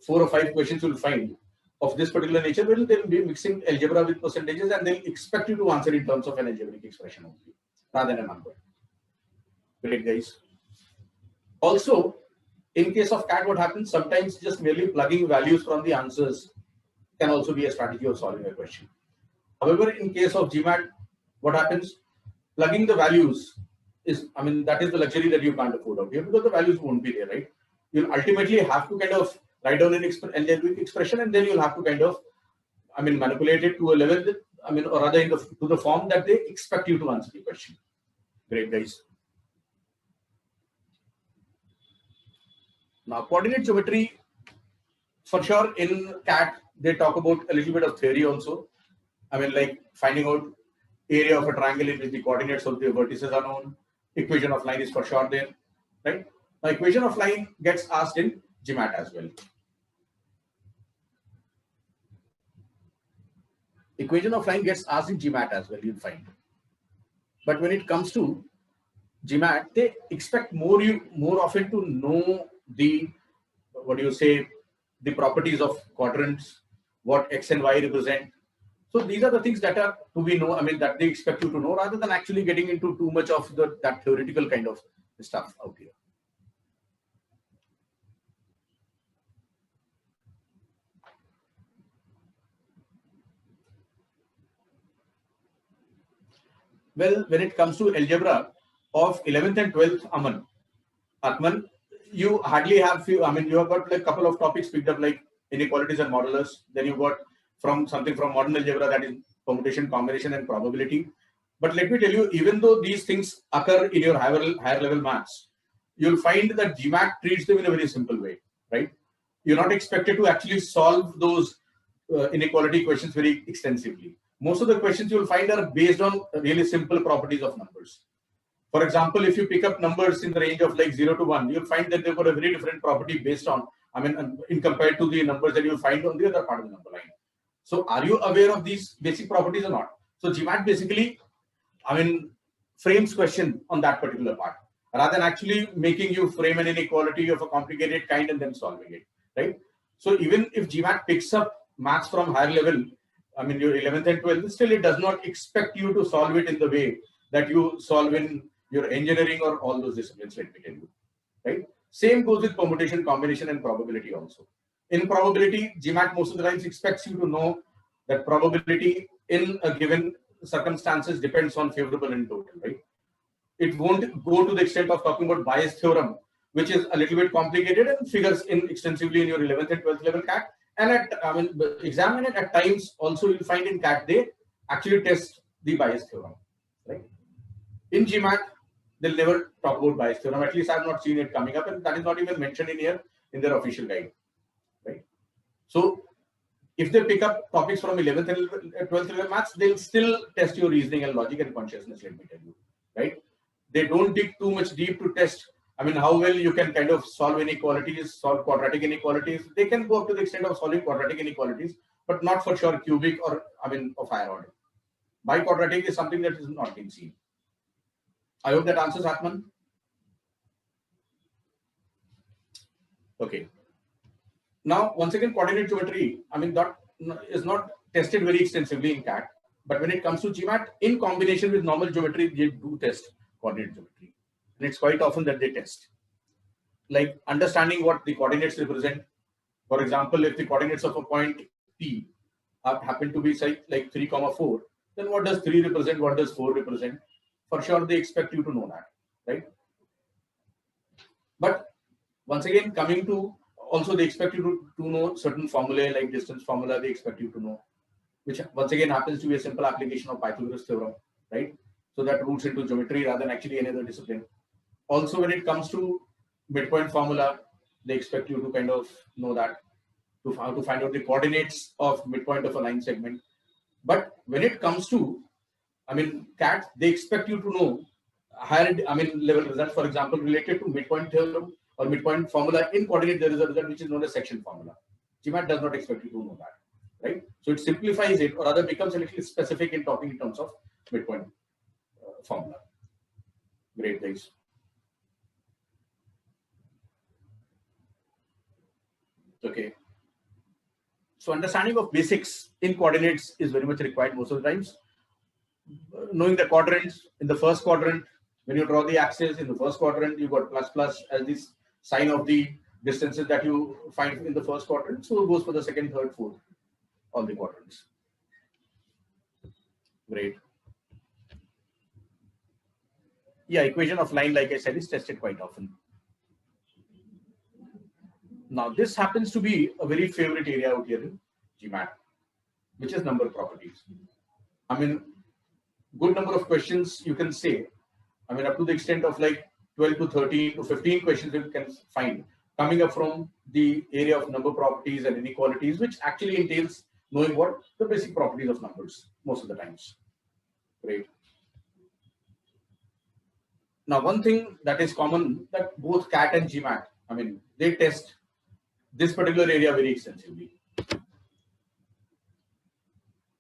4 or 5 questions you will find of this particular nature where they'll be mixing algebra with percentages and they'll expect you to answer in terms of an algebraic expression only, rather than a number. Great, guys. Also, in case of CAT, what happens? Sometimes just merely plugging values from the answers can also be a strategy of solving a question. However, in case of GMAT, what happens? Plugging the values is, I mean, that is the luxury that you can't afford out here because the values won't be there, right? You'll ultimately have to kind of write down an algebraic expression and then you'll have to kind of I mean, manipulate it to a level that, I mean, or rather to the form that they expect you to answer the question. Great, guys. Now, coordinate geometry, for sure, in CAT, they talk about a little bit of theory also. I mean, like finding out area of a triangle in which the coordinates of the vertices are known. Equation of line is for sure there, right? Now, equation of line gets asked in GMAT as well. Equation of line gets asked in GMAT as well, you'll find. But when it comes to GMAT, they expect more often to know the, what do you say, the properties of quadrants, what X and Y represent. So these are the things that are to be know, I mean, that they expect you to know, rather than actually getting into too much of that theoretical kind of stuff out here. Well, when it comes to algebra of 11th and 12th, Atman, you hardly have few, I mean, you have got like a couple of topics picked up like inequalities and modulus. Then you got something from modern algebra, that is permutation, combination, and probability. But let me tell you, even though these things occur in your higher level maths, you'll find that GMAT treats them in a very simple way, right? You're not expected to actually solve those inequality questions very extensively. Most of the questions you'll find are based on really simple properties of numbers. For example, if you pick up numbers in the range of like 0 to 1, you'll find that they've got a very different property based on, I mean, in compared to the numbers that you'll find on the other part of the number line. So are you aware of these basic properties or not? So GMAT basically, I mean, frames question on that particular part, rather than actually making you frame an inequality of a complicated kind and then solving it, right? So even if GMAT picks up maths from higher level, I mean, your 11th and 12th, still it does not expect you to solve it in the way that you solve in your engineering or all those disciplines, let me tell you, right? Same goes with permutation, combination, and probability also. In probability, GMAT most of the times expects you to know that probability in a given circumstances depends on favorable and total, right? It won't go to the extent of talking about Bayes theorem, which is a little bit complicated and figures in extensively in your 11th and 12th level CAT. And examine it at times also, you'll find in CAT they actually test the Bayes theorem, right? In GMAT, they'll never talk about Bayes theorem. At least I've not seen it coming up, and that is not even mentioned in here in their official guide, right? So if they pick up topics from 11th and 12th level maths, they'll still test your reasoning and logic and consciousness, let me tell you, right? They don't dig too much deep to test, I mean, how well you can kind of solve inequalities, solve quadratic inequalities. They can go up to the extent of solving quadratic inequalities, but not for sure cubic or, I mean, of higher order. Biquadratic is something that is not being seen. I hope that answers, Atman. Okay. Now, once again, coordinate geometry, I mean, that is not tested very extensively in CAT. But when it comes to GMAT, in combination with normal geometry, they do test coordinate geometry. And it's quite often that they test. Like understanding what the coordinates represent. For example, if the coordinates of a point P happen to be like 3, 4, then what does 3 represent? What does 4 represent? For sure, they expect you to know that, right? But once again, coming to also, they expect you to know certain formulae like distance formula, they expect you to know, which once again happens to be a simple application of Pythagoras theorem, right? So that roots into geometry rather than actually any other discipline. Also, when it comes to midpoint formula, they expect you to kind of know that, to how to find out the coordinates of midpoint of a line segment. But when it comes to, I mean, CAT, they expect you to know higher, I mean, level results, for example, related to midpoint theorem or midpoint formula. In coordinate, there is a result which is known as section formula. GMAT does not expect you to know that, right? So it simplifies it, or rather becomes a little specific in talking in terms of midpoint formula. Great, guys. Okay. So understanding of basics in coordinates is very much required most of the times. Knowing the quadrants, in the first quadrant, when you draw the axis in the first quadrant, you got plus as this sign of the distances that you find in the first quadrant. So it goes for the second, third, fourth, all the quadrants. Great. Yeah, equation of line, like I said, is tested quite often. Now, this happens to be a very favorite area out here in GMAT, which is number properties. I mean, good number of questions you can say. I mean, up to the extent of like 12 to 13 to 15 questions you can find coming up from the area of number properties and inequalities, which actually entails knowing what the basic properties of numbers most of the times. Great. Now, one thing that is common that both CAT and GMAT, I mean, they test this particular area very extensively.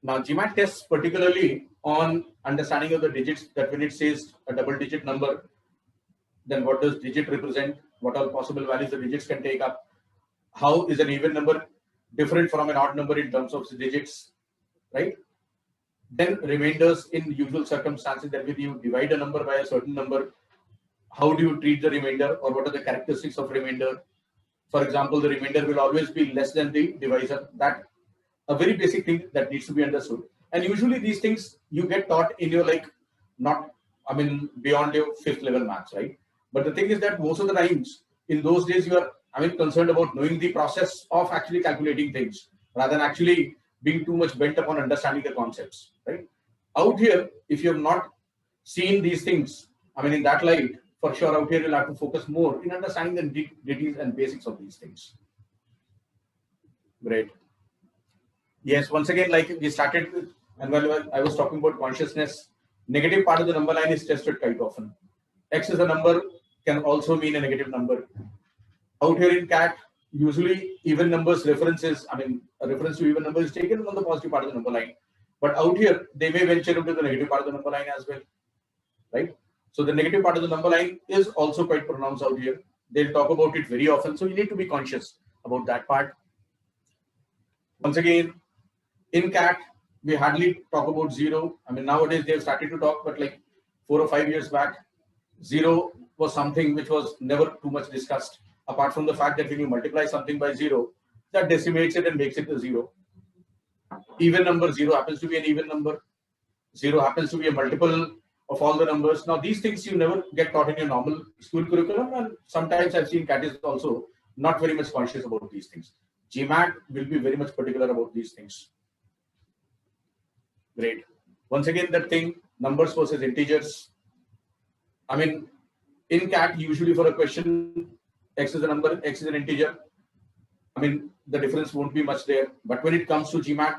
Now, GMAT tests particularly on understanding of the digits, that when it says a double digit number, then what does digit represent? What all possible values the digits can take up? How is an even number different from an odd number in terms of the digits, right? Then remainders in usual circumstances, that when you divide a number by a certain number, how do you treat the remainder, or what are the characteristics of remainder? For example, the remainder will always be less than the divisor. That a very basic thing that needs to be understood. And usually these things you get taught in your beyond your 5th level maths, right? But the thing is that most of the times in those days you are concerned about knowing the process of actually calculating things rather than actually being too much bent upon understanding the concepts, right? Out here, if you have not seen these things, in that light, for sure out here you'll have to focus more in understanding the details and basics of these things. Great. Yes, once again, like we started with, and while I was talking about consciousness, negative part of the number line is tested quite often. X is a number, can also mean a negative number. Out here in CAT, usually even numbers references, a reference to even number is taken on the positive part of the number line. But out here, they may venture into the negative part of the number line as well, right? So the negative part of the number line is also quite pronounced out here. They'll talk about it very often. So you need to be conscious about that part. Once again, in CAT, we hardly talk about zero. Nowadays they've started to talk, but like 4 or 5 years back, zero was something which was never too much discussed. Apart from the fact that when you multiply something by zero, that decimates it and makes it a zero. Even number, zero happens to be an even number. Zero happens to be a multiple of all the numbers. Now, these things you never get taught in your normal school curriculum, and sometimes I've seen CAT is also not very much conscious about these things. GMAT will be very much particular about these things. Great. Once again, that thing, numbers versus integers. In CAT, usually for a question, X is a number, X is an integer. The difference won't be much there. But when it comes to GMAT,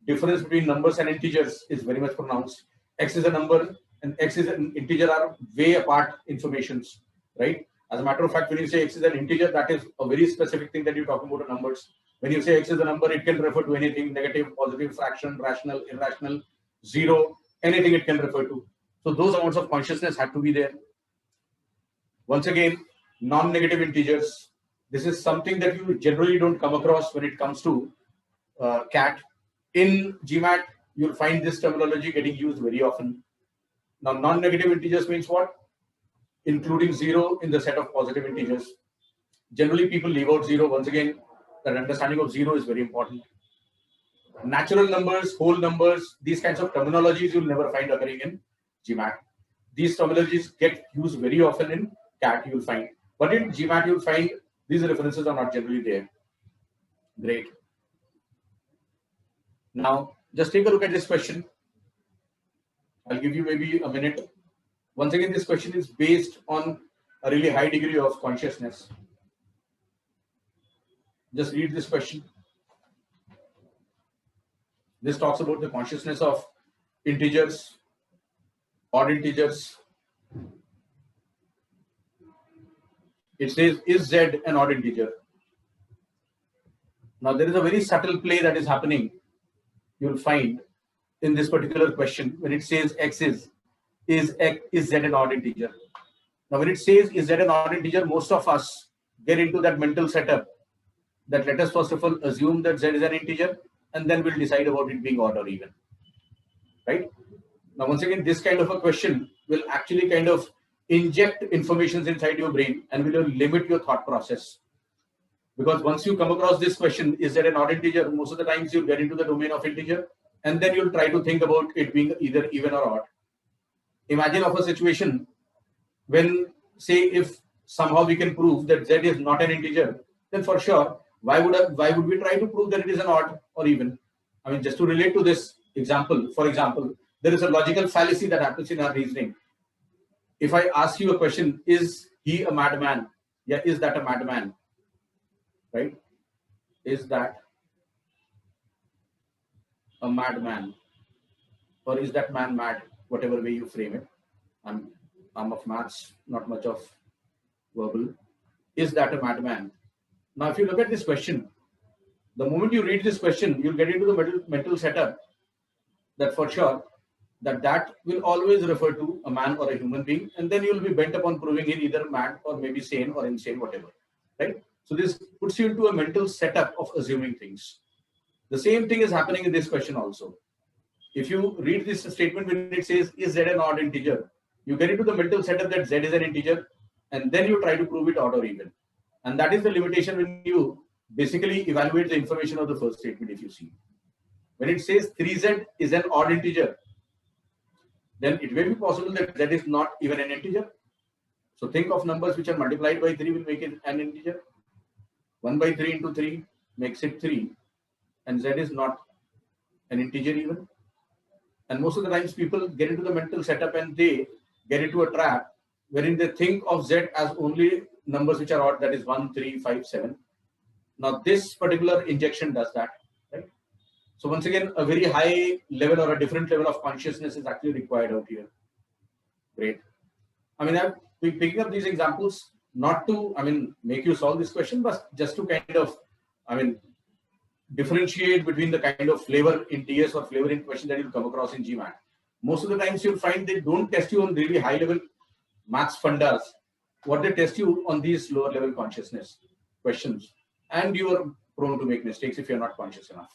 difference between numbers and integers is very much pronounced. X is a number and X is an integer are way apart informations, right? As a matter of fact, when you say X is an integer, that is a very specific thing that you're talking about numbers. When you say X is a number, it can refer to anything, negative, positive, fraction, rational, irrational, zero, anything it can refer to. So those amounts of consciousness have to be there. Once again, non-negative integers. This is something that you generally don't come across when it comes to CAT. In GMAT, you'll find this terminology getting used very often. Now, non-negative integers means what? Including zero in the set of positive integers. Generally, people leave out zero. Once again, that understanding of zero is very important. Natural numbers, whole numbers, these kinds of terminologies you'll never find occurring in GMAT. These terminologies get used very often in CAT, you'll find. But in GMAT, you'll find these references are not generally there. Great. Now, just take a look at this question. I'll give you maybe a minute. Once again, this question is based on a really high degree of consciousness. Just read this question. This talks about the consciousness of integers, odd integers. It says, is Z an odd integer? Now, there is a very subtle play that is happening, you'll find in this particular question when it says X is Z an odd integer? Now, when it says is Z an odd integer, most of us get into that mental setup that let us first of all assume that Z is an integer and then we'll decide about it being odd or even, right? Now, once again, this kind of a question will actually kind of inject information inside your brain and will limit your thought process. Because once you come across this question, is there an odd integer? Most of the times you'll get into the domain of integer and then you'll try to think about it being either even or odd. Imagine of a situation when, say, if somehow we can prove that Z is not an integer, then for sure, why would we try to prove that it is an odd or even? I mean, just to relate to this example, for example, there is a logical fallacy that happens in our reasoning. If I ask you a question, is he a madman? Yeah, is that a madman? Right? Is that a madman? Or is that man mad? Whatever way you frame it. I'm of maths, not much of verbal. Is that a madman? Now, if you look at this question, the moment you read this question, you'll get into the mental setup that for sure that will always refer to a man or a human being, and then you'll be bent upon proving it either mad or maybe sane or insane, whatever. Right? So this puts you into a mental setup of assuming things. The same thing is happening in this question also. If you read this statement when it says, is Z an odd integer? You get into the mental setup that Z is an integer, and then you try to prove it odd or even. And that is the limitation when you basically evaluate the information of the first statement, if you see. When it says 3Z is an odd integer, then it may be possible that Z is not even an integer. So think of numbers which are multiplied by 3 will make it an integer. 1 by 3 into 3 makes it 3, and Z is not an integer even. And most of the times people get into the mental setup and they get into a trap wherein they think of Z as only numbers which are odd, that is 1, 3, 5, 7. Now this particular injection does that, right? So once again, a very high level or a different level of consciousness is actually required out here. Great. I mean, I've been picking up these examples not to, make you solve this question, but just to kind of, differentiate between the kind of flavor in TS or flavor in question that you'll come across in GMAT. Most of the times you'll find they don't test you on really high level maths fundas. What they test you on these lower level consciousness questions, and you are prone to make mistakes if you're not conscious enough.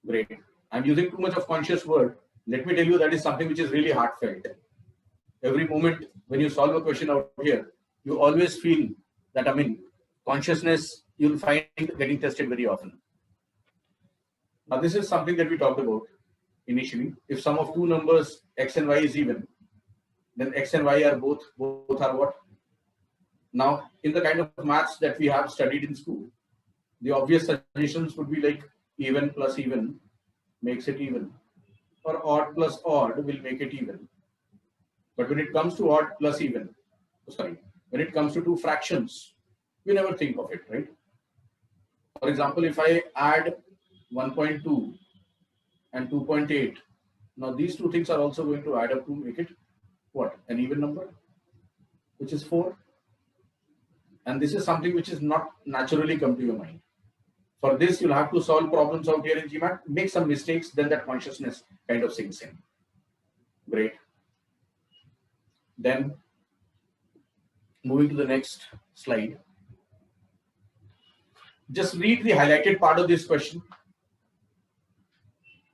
Great. I'm using too much of conscious word. Let me tell you that is something which is really heartfelt. Every moment when you solve a question out here, you always feel that, consciousness you'll find getting tested very often. Now, this is something that we talked about initially. If sum of two numbers x and y is even, then x and y are both are what? Now, in the kind of maths that we have studied in school, the obvious suggestions would be like even plus even makes it even, or odd plus odd will make it even. But when it comes to odd plus even, when it comes to two fractions, we never think of it, right? For example, if I add 1.2 and 2.8, now these two things are also going to add up to make it what? An even number, which is 4. And this is something which is not naturally come to your mind. For this, you'll have to solve problems out here in GMAT, make some mistakes, then that consciousness kind of sinks in. Great. Then, moving to the next slide. Just read the highlighted part of this question.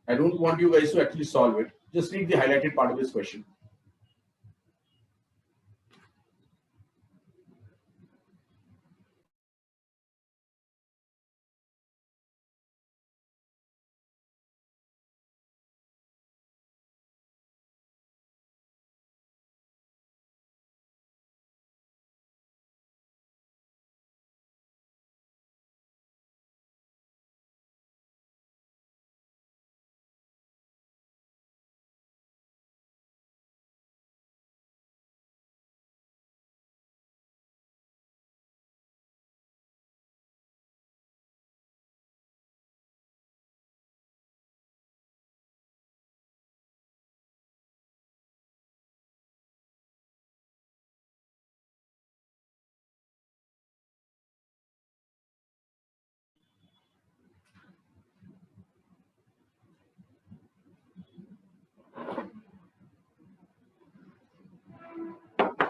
I don't want you guys to actually solve it. Just read the highlighted part of this question.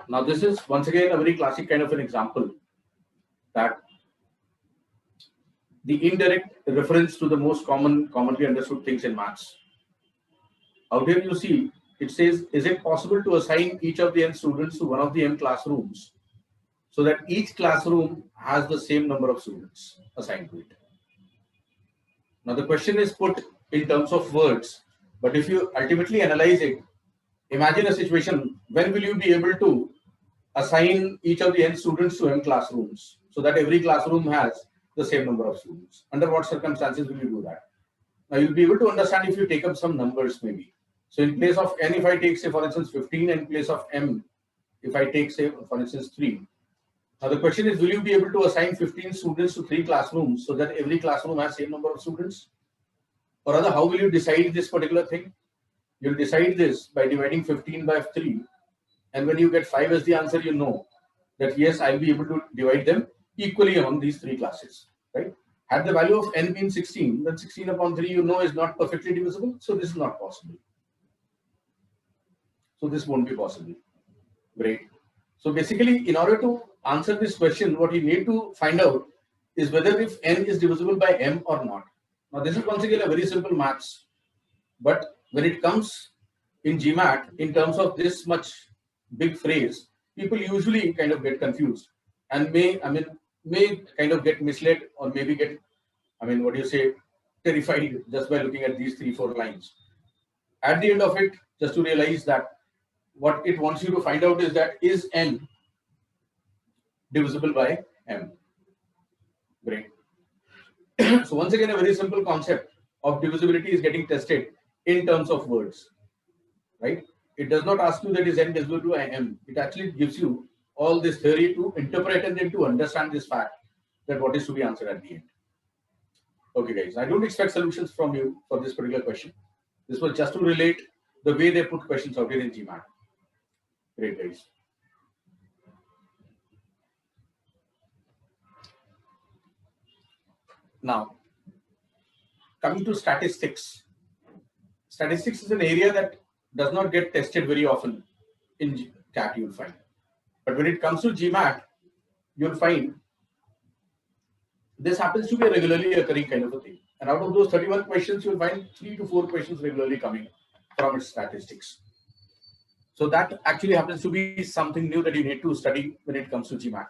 Now, this is once again a very classic kind of an example that the indirect reference to the most commonly understood things in maths. Out here you see, it says, is it possible to assign each of the n students to one of the n classrooms so that each classroom has the same number of students assigned to it? Now, the question is put in terms of words, but if you ultimately analyze it, imagine a situation, when will you be able to assign each of the n students to n classrooms so that every classroom has the same number of students? Under what circumstances will you do that? Now you'll be able to understand if you take up some numbers maybe. So in place of n, if I take say for instance 15, and in place of m, if I take say for instance 3. Now the question is, will you be able to assign 15 students to 3 classrooms so that every classroom has same number of students? Or rather, how will you decide this particular thing? You'll decide this by dividing 15 by 3. And when you get 5 as the answer, you know that yes, I'll be able to divide them equally among these 3 classes, right? Had the value of n been 16, then 16 upon 3 you know is not perfectly divisible. So this is not possible. So this won't be possible. Great. So basically, in order to answer this question, what you need to find out is whether if n is divisible by m or not. Now this is once again a very simple maths, but when it comes in GMAT, in terms of this much big phrase, people usually kind of get confused and may kind of get misled, or maybe get, terrified just by looking at these 3-4 lines. At the end of it, just to realize that what it wants you to find out is that is n divisible by m. Great. So once again, a very simple concept of divisibility is getting tested in terms of words, right? It does not ask you that is n divisible by m. It actually gives you all this theory to interpret and then to understand this fact that what is to be answered at the end. Okay, guys, I don't expect solutions from you for this particular question. This was just to relate the way they put questions out here in GMAT. Great, guys. Now, coming to statistics. Statistics is an area that does not get tested very often in CAT, you'll find. But when it comes to GMAT, you'll find this happens to be a regularly occurring kind of a thing. And out of those 31 questions, you'll find 3 to 4 questions regularly coming from its statistics. So that actually happens to be something new that you need to study when it comes to GMAT.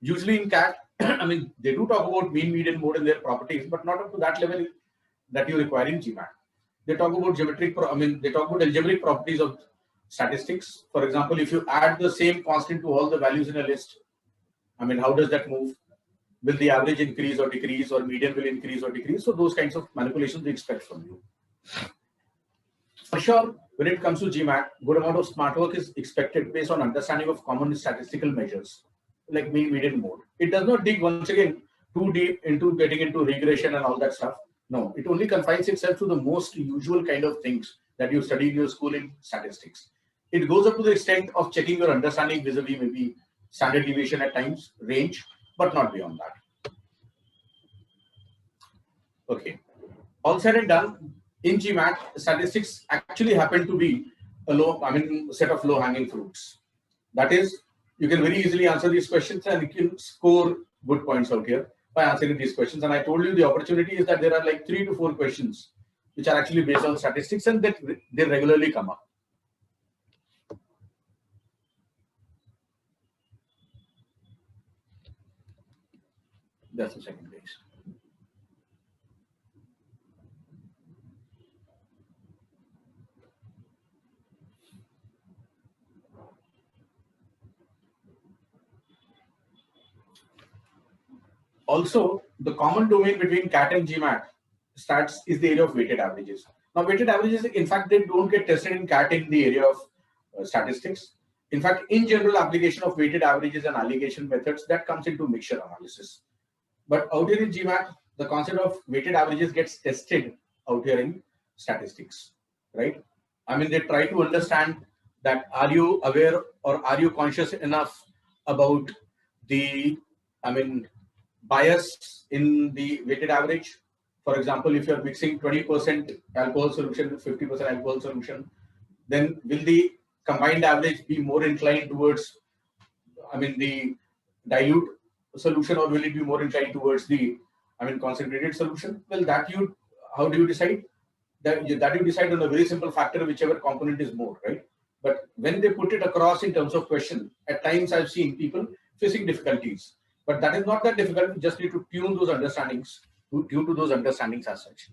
Usually in CAT, they do talk about mean, median, mode and their properties, but not up to that level that you require in GMAT. They talk about they talk about algebraic properties of statistics. For example, if you add the same constant to all the values in a list, how does that move? Will the average increase or decrease, or median will increase or decrease? So those kinds of manipulations they expect from you. For sure, when it comes to GMAT, good amount of smart work is expected based on understanding of common statistical measures like mean, median, mode. It does not dig once again too deep into getting into regression and all that stuff. No, it only confines itself to the most usual kind of things that you study in your school in statistics. It goes up to the extent of checking your understanding vis-a-vis maybe standard deviation at times, range, but not beyond that. Okay. All said and done, in GMAT, statistics actually happen to be a set of low-hanging fruits. That is, you can very easily answer these questions and you can score good points out here by answering these questions. And I told you the opportunity is that there are like 3 to 4 questions which are actually based on statistics and that they regularly come up. That's the second page. Also, the common domain between CAT and GMAT stats is the area of weighted averages. Now, weighted averages, in fact, they don't get tested in CAT in the area of statistics. In fact, in general, application of weighted averages and alligation methods, that comes into mixture analysis. But out here in GMAT, the concept of weighted averages gets tested out here in statistics, right? They try to understand that are you aware or are you conscious enough about the, bias in the weighted average. For example, if you're mixing 20% alcohol solution with 50% alcohol solution, then will the combined average be more inclined towards, the dilute solution, or will it be more inclined towards the, concentrated solution? Well, how do you decide? That you decide on a very simple factor, whichever component is more, right? But when they put it across in terms of question, at times I've seen people facing difficulties. But that is not that difficult. You just need to tune those understandings, as such.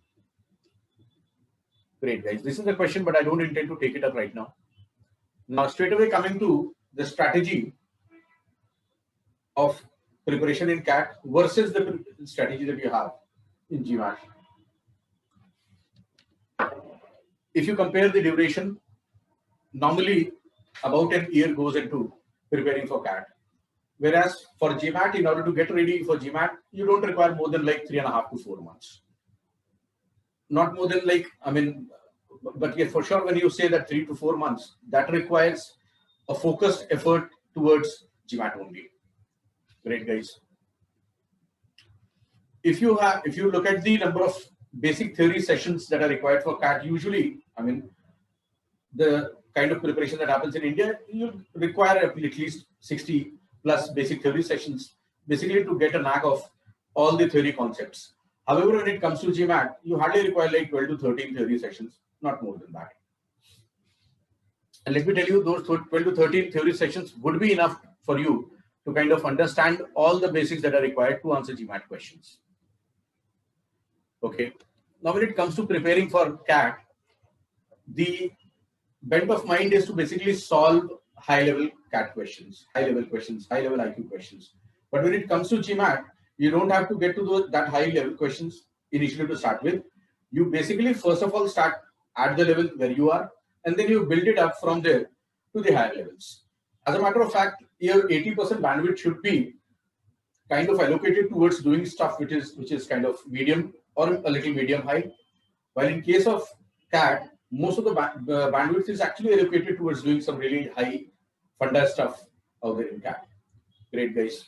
Great, guys. This is the question, but I don't intend to take it up right now. Now, straight away coming to the strategy of preparation in CAT versus the strategy that you have in GMAT. if you compare the duration, normally about an year goes into preparing for CAT. Whereas for GMAT, in order to get ready for GMAT, you don't require more than like 3.5 to 4 months. Not more than like, I mean, but yeah, for sure, when you say that 3 to 4 months, that requires a focused effort towards GMAT only. Great, guys. If you look at the number of basic theory sessions that are required for CAT, usually, I mean, the kind of preparation that happens in India, you require at least 60 plus basic theory sessions, basically to get a knack of all the theory concepts. However, when it comes to GMAT, you hardly require like 12 to 13 theory sessions, not more than that. And let me tell you, those 12 to 13 theory sessions would be enough for you to kind of understand all the basics that are required to answer GMAT questions. Okay. Now, when it comes to preparing for CAT, the bent of mind is to basically solve high-level CAT questions, high-level IQ questions. But when it comes to GMAT, you don't have to get to that high-level questions initially to start with. You basically, first of all, start at the level where you are, and then you build it up from there to the higher levels. As a matter of fact, your 80% bandwidth should be kind of allocated towards doing stuff which is kind of medium or a little medium high. While in case of CAT, most of the bandwidth is actually allocated towards doing some really high funda stuff out there in CAT. Great, guys.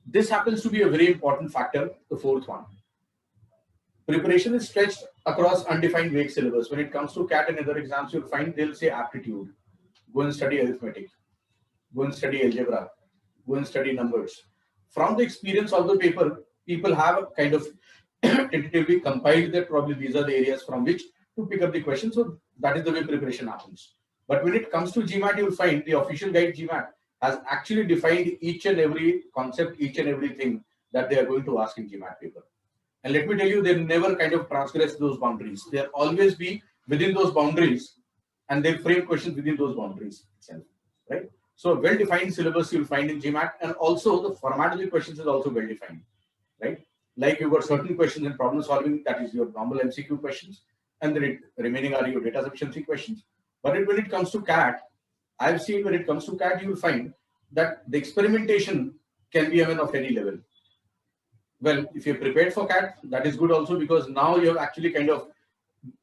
This happens to be a very important factor, the fourth one. Preparation is stretched across undefined vague syllabus. When it comes to CAT and other exams, you'll find they'll say aptitude, go and study arithmetic, go and study algebra, go and study numbers. From the experience of the paper, people have kind of tentatively compiled that probably these are the areas from which to pick up the question. So that is the way preparation happens. But when it comes to GMAT, you'll find the official guide GMAT has actually defined each and every concept, each and everything that they are going to ask in GMAT paper. And let me tell you, they never kind of transgress those boundaries. They'll always be within those boundaries, and they frame questions within those boundaries itself, right? So a well-defined syllabus you'll find in GMAT, and also the format of the questions is also well-defined, right? Like you've got certain questions in problem solving, that is your normal MCQ questions, and the remaining are your data sufficiency questions. But when it comes to CAT, I've seen when it comes to CAT, you'll find that the experimentation can be even of any level. Well, if you're prepared for CAT, that is good also, because now you have actually kind of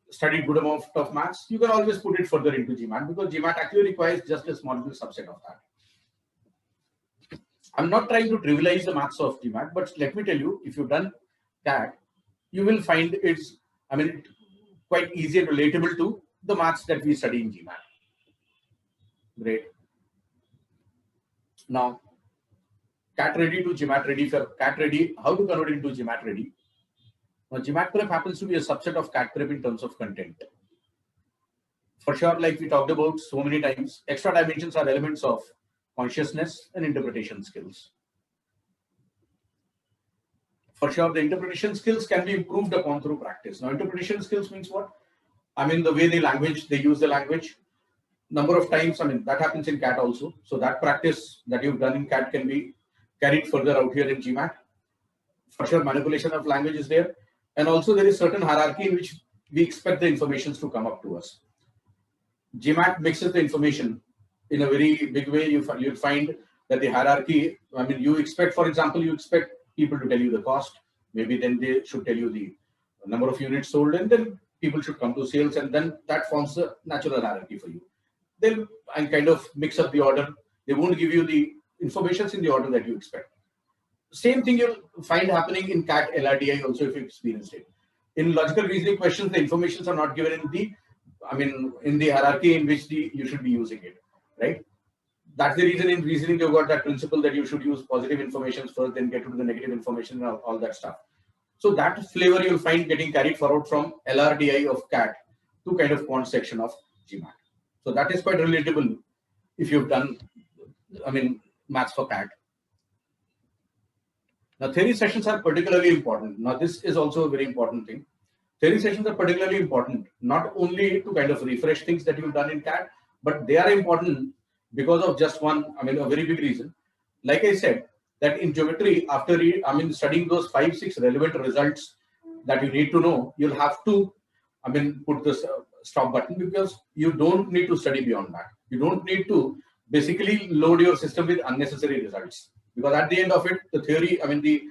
studied good amount of maths. You can always put it further into GMAT, because GMAT actually requires just a small subset of that. I'm not trying to trivialize the maths of GMAT, but let me tell you, if you've done CAT, you will find it's, I mean, quite easy and relatable to the maths that we study in GMAT. Great. Now, CAT ready to GMAT ready. For CAT ready, how to convert it into GMAT ready? Now, GMAT prep happens to be a subset of CAT prep in terms of content. For sure, like we talked about so many times, extra dimensions are elements of consciousness and interpretation skills. For sure, the interpretation skills can be improved upon through practice. Now, interpretation skills means what? I mean, the way they use the language. Number of times, I mean, that happens in CAT also. So that practice that you've done in CAT can be carried further out here in GMAT. For sure, manipulation of language is there. And also there is certain hierarchy in which we expect the informations to come up to us. GMAT mixes the information in a very big way. You'll find that the hierarchy, I mean, you expect, for example, you expect people to tell you the cost. Maybe then they should tell you the number of units sold, and then people should come to sales, and then that forms the natural hierarchy for you. They'll kind of mix up the order. They won't give you the information in the order that you expect. Same thing you'll find happening in CAT LRDI also, if you experienced it. In logical reasoning questions, the informations are not given in the, I mean, in the hierarchy in which you should be using it, right? That's the reason in reasoning you've got that principle that you should use positive information first, then get to the negative information and all that stuff. So that flavor you'll find getting carried forward from LRDI of CAT to kind of quant section of GMAT. So that is quite relatable if you've done, I mean, maths for CAT. Now, theory sessions are particularly important. Now, this is also a very important thing. Theory sessions are particularly important, not only to kind of refresh things that you've done in CAT, but they are important because of just one, I mean, a very big reason. Like I said, that in geometry, after studying those 5-6 relevant results that you need to know, you'll have to put this stop button, because you don't need to study beyond that. You don't need to basically load your system with unnecessary results, because at the end of it, the theory, the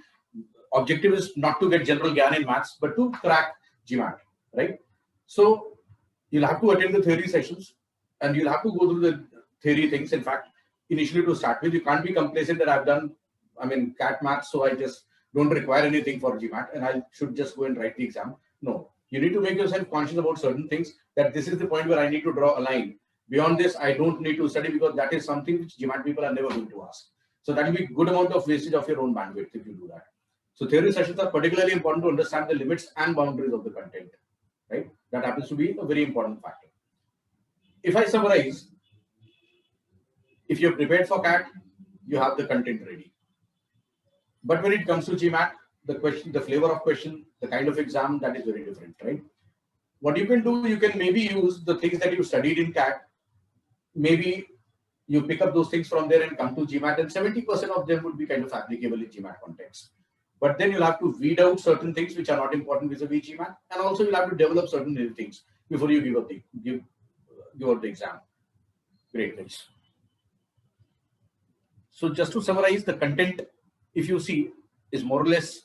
objective is not to get general GAN in maths, but to crack GMAT, right? So you'll have to attend the theory sessions and you'll have to go through the theory things. In fact, initially to start with, you can't be complacent that I've done, CAT maths, so I just don't require anything for GMAT and I should just go and write the exam. No, you need to make yourself conscious about certain things, that this is the point where I need to draw a line. Beyond this, I don't need to study, because that is something which GMAT people are never going to ask. So that will be good amount of wastage of your own bandwidth if you do that. So theory sessions are particularly important to understand the limits and boundaries of the content, right? That happens to be a very important factor. If I summarize, if you're prepared for CAT, you have the content ready. But when it comes to GMAT, the question, the flavor of question, the kind of exam, that is very different, right? What you can do, you can maybe use the things that you studied in CAT. Maybe you pick up those things from there and come to GMAT, and 70% of them would be kind of applicable in GMAT context. But then you'll have to weed out certain things which are not important vis-a-vis GMAT, and also you'll have to develop certain new things before you give up the exam. Great, thanks. So just to summarize, the content, if you see, is more or less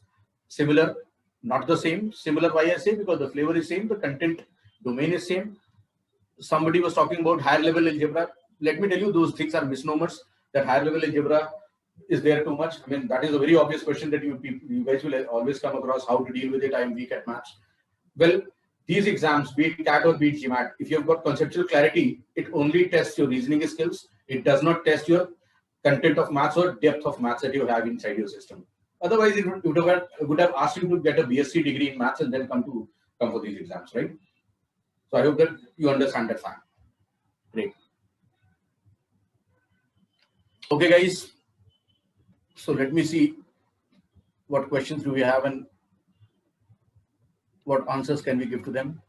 similar, not the same. Similar, why I say? Because the flavor is same, the content domain is same. Somebody was talking about higher level algebra. Let me tell you, those things are misnomers. That higher level algebra is there too much. That is a very obvious question that you guys will always come across, how to deal with it. I am weak at maths. Well, these exams, be it CAT or be it GMAT, if you have got conceptual clarity, it only tests your reasoning skills. It does not test your content of maths or depth of maths that you have inside your system. Otherwise, it would have asked you to get a BSc degree in maths and then come for these exams, right? So I hope that you understand that fact. Great. Okay, guys. So let me see what questions do we have and what answers can we give to them.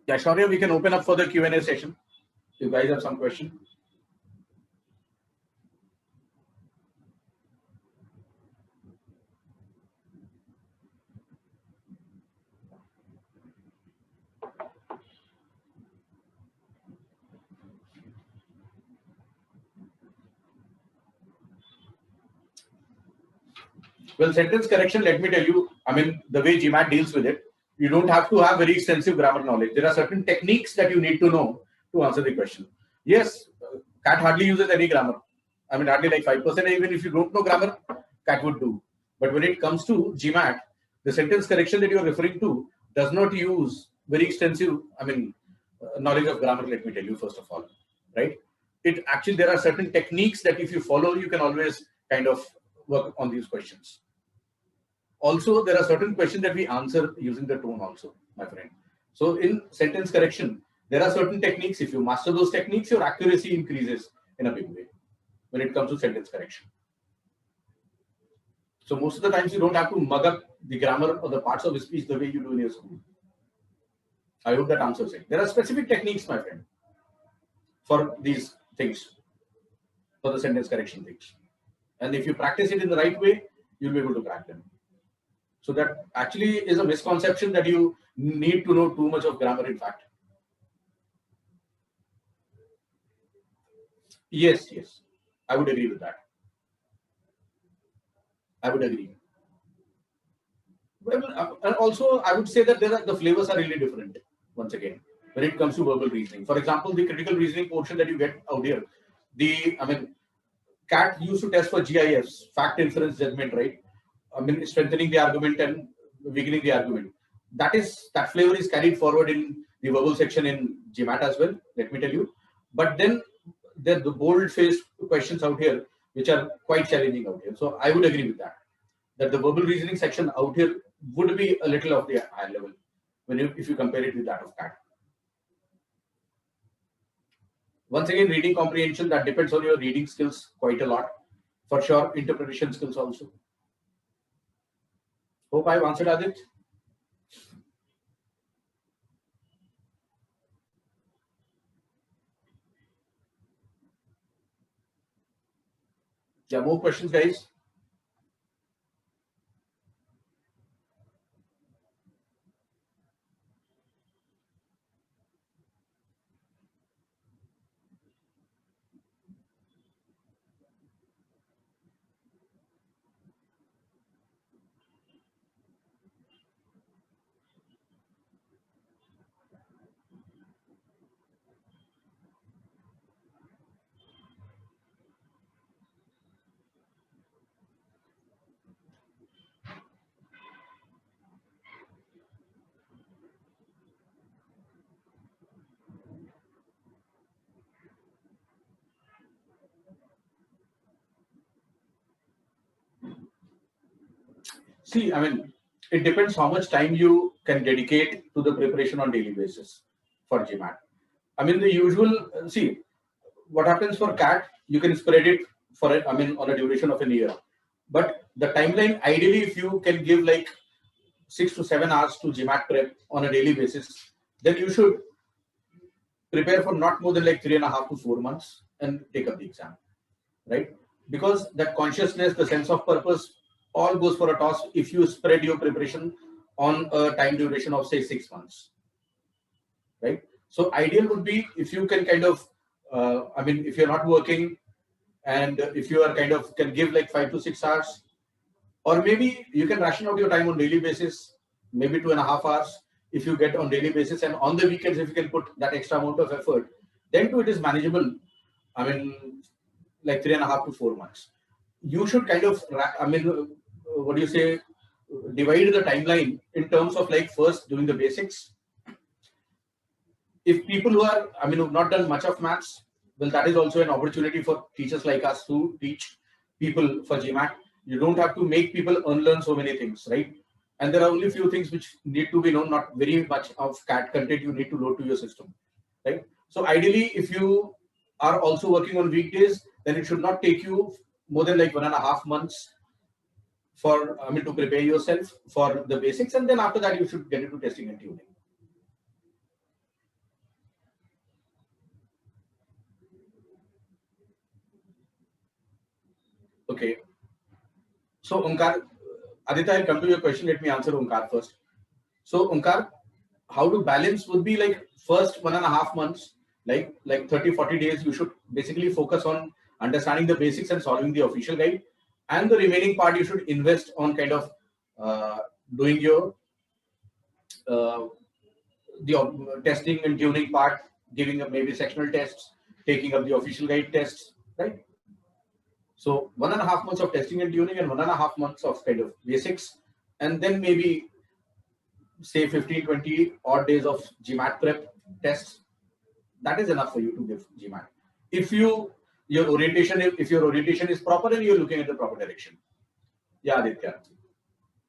Yeah, Shaurya, we can open up for the Q&A session. If you guys have some question. Well, sentence correction, let me tell you, the way GMAT deals with it, you don't have to have very extensive grammar knowledge. There are certain techniques that you need to know to answer the question. Yes, CAT hardly uses any grammar. Hardly like 5%, even if you don't know grammar, CAT would do. But when it comes to GMAT, the sentence correction that you are referring to does not use very extensive, knowledge of grammar, let me tell you, first of all, right? It actually, there are certain techniques that if you follow, you can always kind of work on these questions. Also, there are certain questions that we answer using the tone also, my friend. So in sentence correction, there are certain techniques. If you master those techniques, your accuracy increases in a big way when it comes to sentence correction. So most of the times you don't have to mug up the grammar or the parts of the speech the way you do in your school. I hope that answers it. There are specific techniques, my friend, for these things, for the sentence correction things. And if you practice it in the right way, you'll be able to crack them. So that actually is a misconception that you need to know too much of grammar, in fact. Yes, I would agree with that. I would agree. Well, and also I would say that the flavors are really different. Once again, when it comes to verbal reasoning, for example, the critical reasoning portion that you get out here, CAT used to test for GIFs, fact, inference, judgment, right? Strengthening the argument and weakening the argument. That flavor is carried forward in the verbal section in GMAT as well, let me tell you. But then there are the bold-faced questions out here, which are quite challenging out here. So I would agree with that. That the verbal reasoning section out here would be a little of the higher level if you compare it with that of CAT. Once again, reading comprehension, that depends on your reading skills quite a lot. For sure, interpretation skills also. Hope I've answered, Adit. Yeah, more questions, guys? See, I mean, it depends how much time you can dedicate to the preparation on daily basis for GMAT. I mean, the usual, see, what happens for CAT, you can spread it for, I mean, on a duration of a year. But the timeline, ideally, if you can give like 6 to 7 hours to GMAT prep on a daily basis, then you should prepare for not more than like 3.5 to 4 months and take up the exam, right? Because that consciousness, the sense of purpose, all goes for a toss if you spread your preparation on a time duration of say 6 months, right? So ideal would be if you can kind of, I mean, if you're not working and if you are kind of can give like 5 to 6 hours, or maybe you can ration out your time on daily basis, maybe 2.5 hours if you get on daily basis, and on the weekends if you can put that extra amount of effort, then too it is manageable. I mean, like 3.5 to 4 months. You should kind of, I mean, what do you say? Divide the timeline in terms of like first doing the basics. If people who are, I mean, who've not done much of maths, well, that is also an opportunity for teachers like us to teach people for GMAT. You don't have to make people unlearn so many things, right? And there are only few things which need to be known, not very much of CAT content you need to load to your system, right? So ideally, if you are also working on weekdays, then it should not take you more than like 1.5 months for, I mean, to prepare yourself for the basics. And then after that, you should get into testing and tuning. Okay. So, Omkar, Aditya, I'll come to your question. Let me answer Omkar first. So, Omkar, how to balance would be like first 1.5 months, like 30, 40 days, you should basically focus on understanding the basics and solving the official guide. And the remaining part, you should invest on kind of uh, doing your uh, the testing and tuning part, giving up maybe sectional tests, taking up the official guide tests, right? So 1.5 months of testing and tuning and 1.5 months of kind of basics, and then maybe say 15, 20 odd days of GMAT prep tests. That is enough for you to give GMAT. If your orientation, if your orientation is proper and you're looking at the proper direction. Yeah, Aditya.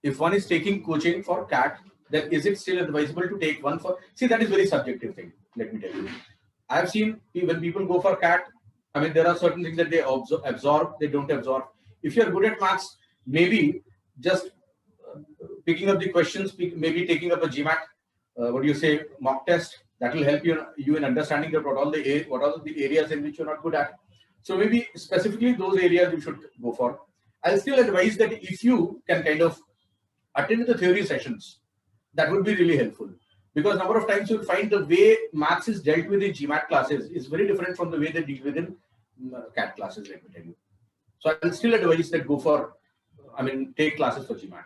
If one is taking coaching for CAT, then is it still advisable to take one for? See, that is very subjective thing. Let me tell you. I've seen when people go for CAT, I mean, there are certain things that they absorb, they don't absorb. If you're good at maths, maybe just picking up the questions, maybe taking up a GMAT, what do you say, mock test, that will help you in understanding that what are the areas in which you're not good at. So maybe specifically those areas you should go for. I'll still advise that if you can kind of attend the theory sessions, that would be really helpful. Because number of times you'll find the way maths is dealt with in GMAT classes is very different from the way they deal with in CAT classes, let me tell you. So I'll still advise that go for, I mean, take classes for GMAT.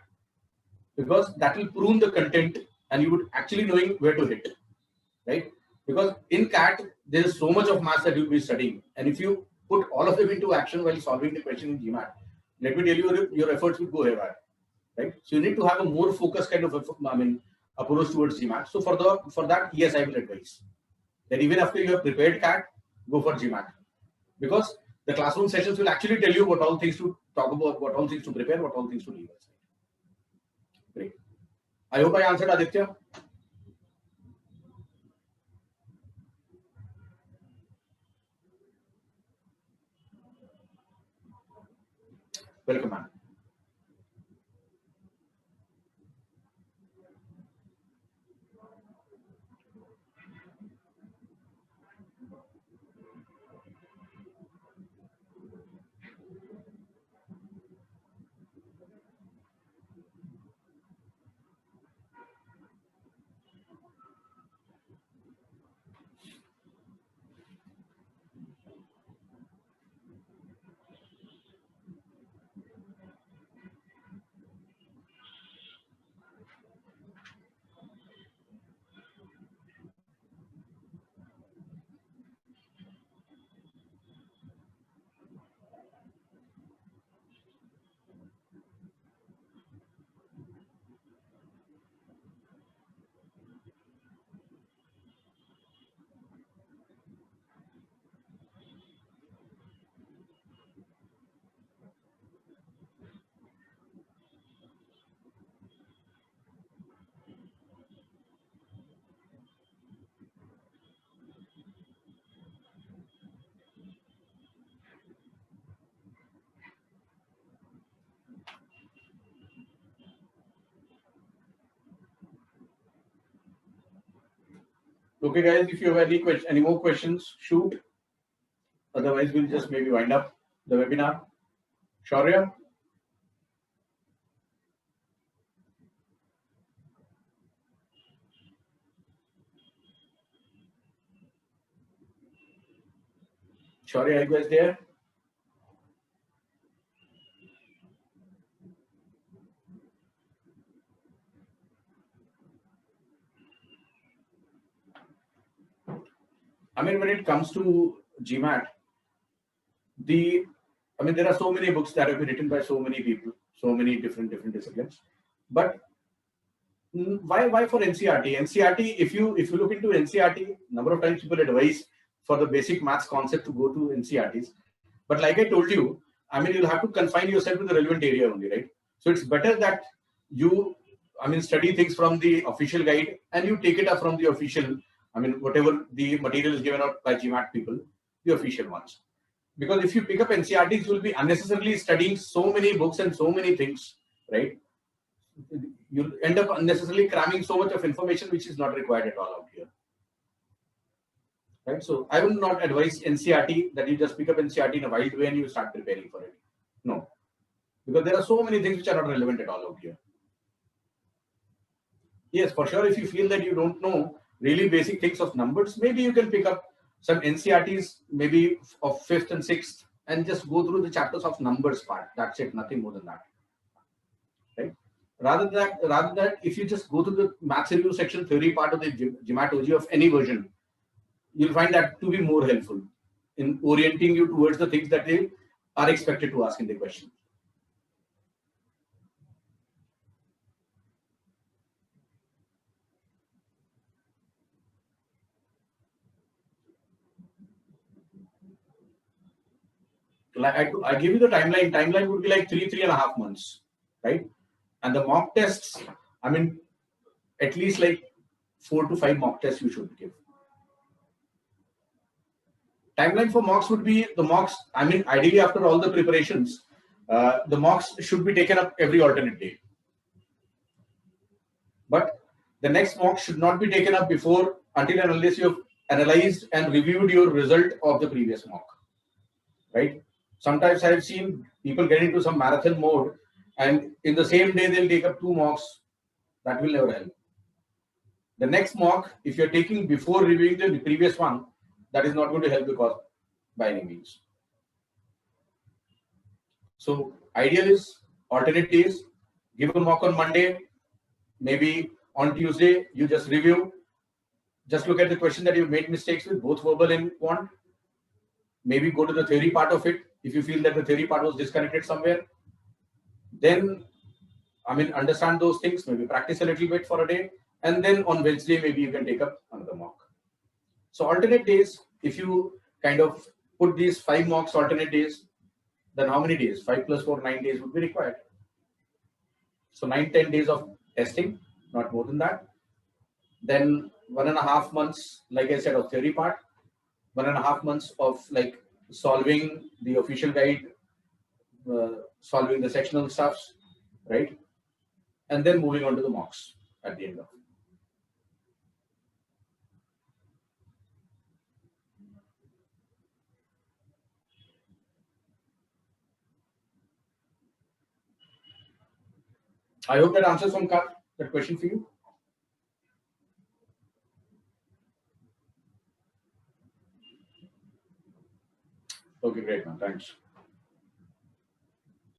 Because that will prune the content and you would actually knowing where to hit, right? Because in CAT, there is so much of maths that you'll be studying. And if you put all of them into action while solving the question in GMAT, let me tell you, your efforts will go haywire, right? So you need to have a more focused kind of, I mean, approach towards GMAT. So for that, yes, I will advise that even after you have prepared CAT, go for GMAT. Because the classroom sessions will actually tell you what all things to talk about, what all things to prepare, what all things to leave aside. Great. I hope I answered, Aditya. Welcome, man. Okay, guys, if you have any more questions, shoot. Otherwise, we'll just maybe wind up the webinar. Shaurya? Shaurya, are you guys there? I mean, when it comes to GMAT, there are so many books that have been written by so many people, so many different disciplines. But why for NCRT? NCRT, if you look into NCRT, number of times people advise for the basic maths concept to go to NCRTs. But like I told you, I mean, you'll have to confine yourself to the relevant area only, right? So it's better that you, study things from the official guide and you take it up from the official, whatever the material is given out by GMAT people, the official ones. Because if you pick up NCRTs, you'll be unnecessarily studying so many books and so many things, right? You'll end up unnecessarily cramming so much of information which is not required at all out here. Right? So I would not advise NCRT that you just pick up NCRT in a wild way and you start preparing for it. No. Because there are so many things which are not relevant at all out here. Yes, for sure, if you feel that you don't know really basic things of numbers, maybe you can pick up some NCRTs, maybe of 5th and 6th, and just go through the chapters of numbers part. That's it, nothing more than that. Right? Rather than that, if you just go to the maths review section theory part of the GMAT OG of any version, you'll find that to be more helpful in orienting you towards the things that they are expected to ask in the question. Like I give you the timeline. Timeline would be like 3.5 months, right? And the mock tests, at least like 4 to 5 mock tests you should give. Timeline for mocks would be the mocks. Ideally after all the preparations, the mocks should be taken up every alternate day. But the next mock should not be taken up before until and unless you have analyzed and reviewed your result of the previous mock, right? Sometimes I have seen people get into some marathon mode and in the same day they'll take up 2 mocks. That will never help. The next mock, if you're taking before reviewing the previous one, that is not going to help the cause by any means. So ideal is alternate days, give a mock on Monday, maybe on Tuesday, you just review, just look at the question that you've made mistakes with, both verbal and quant. Maybe go to the theory part of it. If you feel that the theory part was disconnected somewhere, then, understand those things, maybe practice a little bit for a day. And then on Wednesday, maybe you can take up another mock. So alternate days, if you kind of put these 5 mocks alternate days, then how many days? 5 plus 4, 9 days would be required. So 9-10 days of testing, not more than that. Then 1.5 months, like I said, of theory part. 1.5 months of like solving the official guide, solving the sectional stuffs, right? And then moving on to the mocks at the end of it. I hope that answers that question for you. Okay, great, man. Thanks.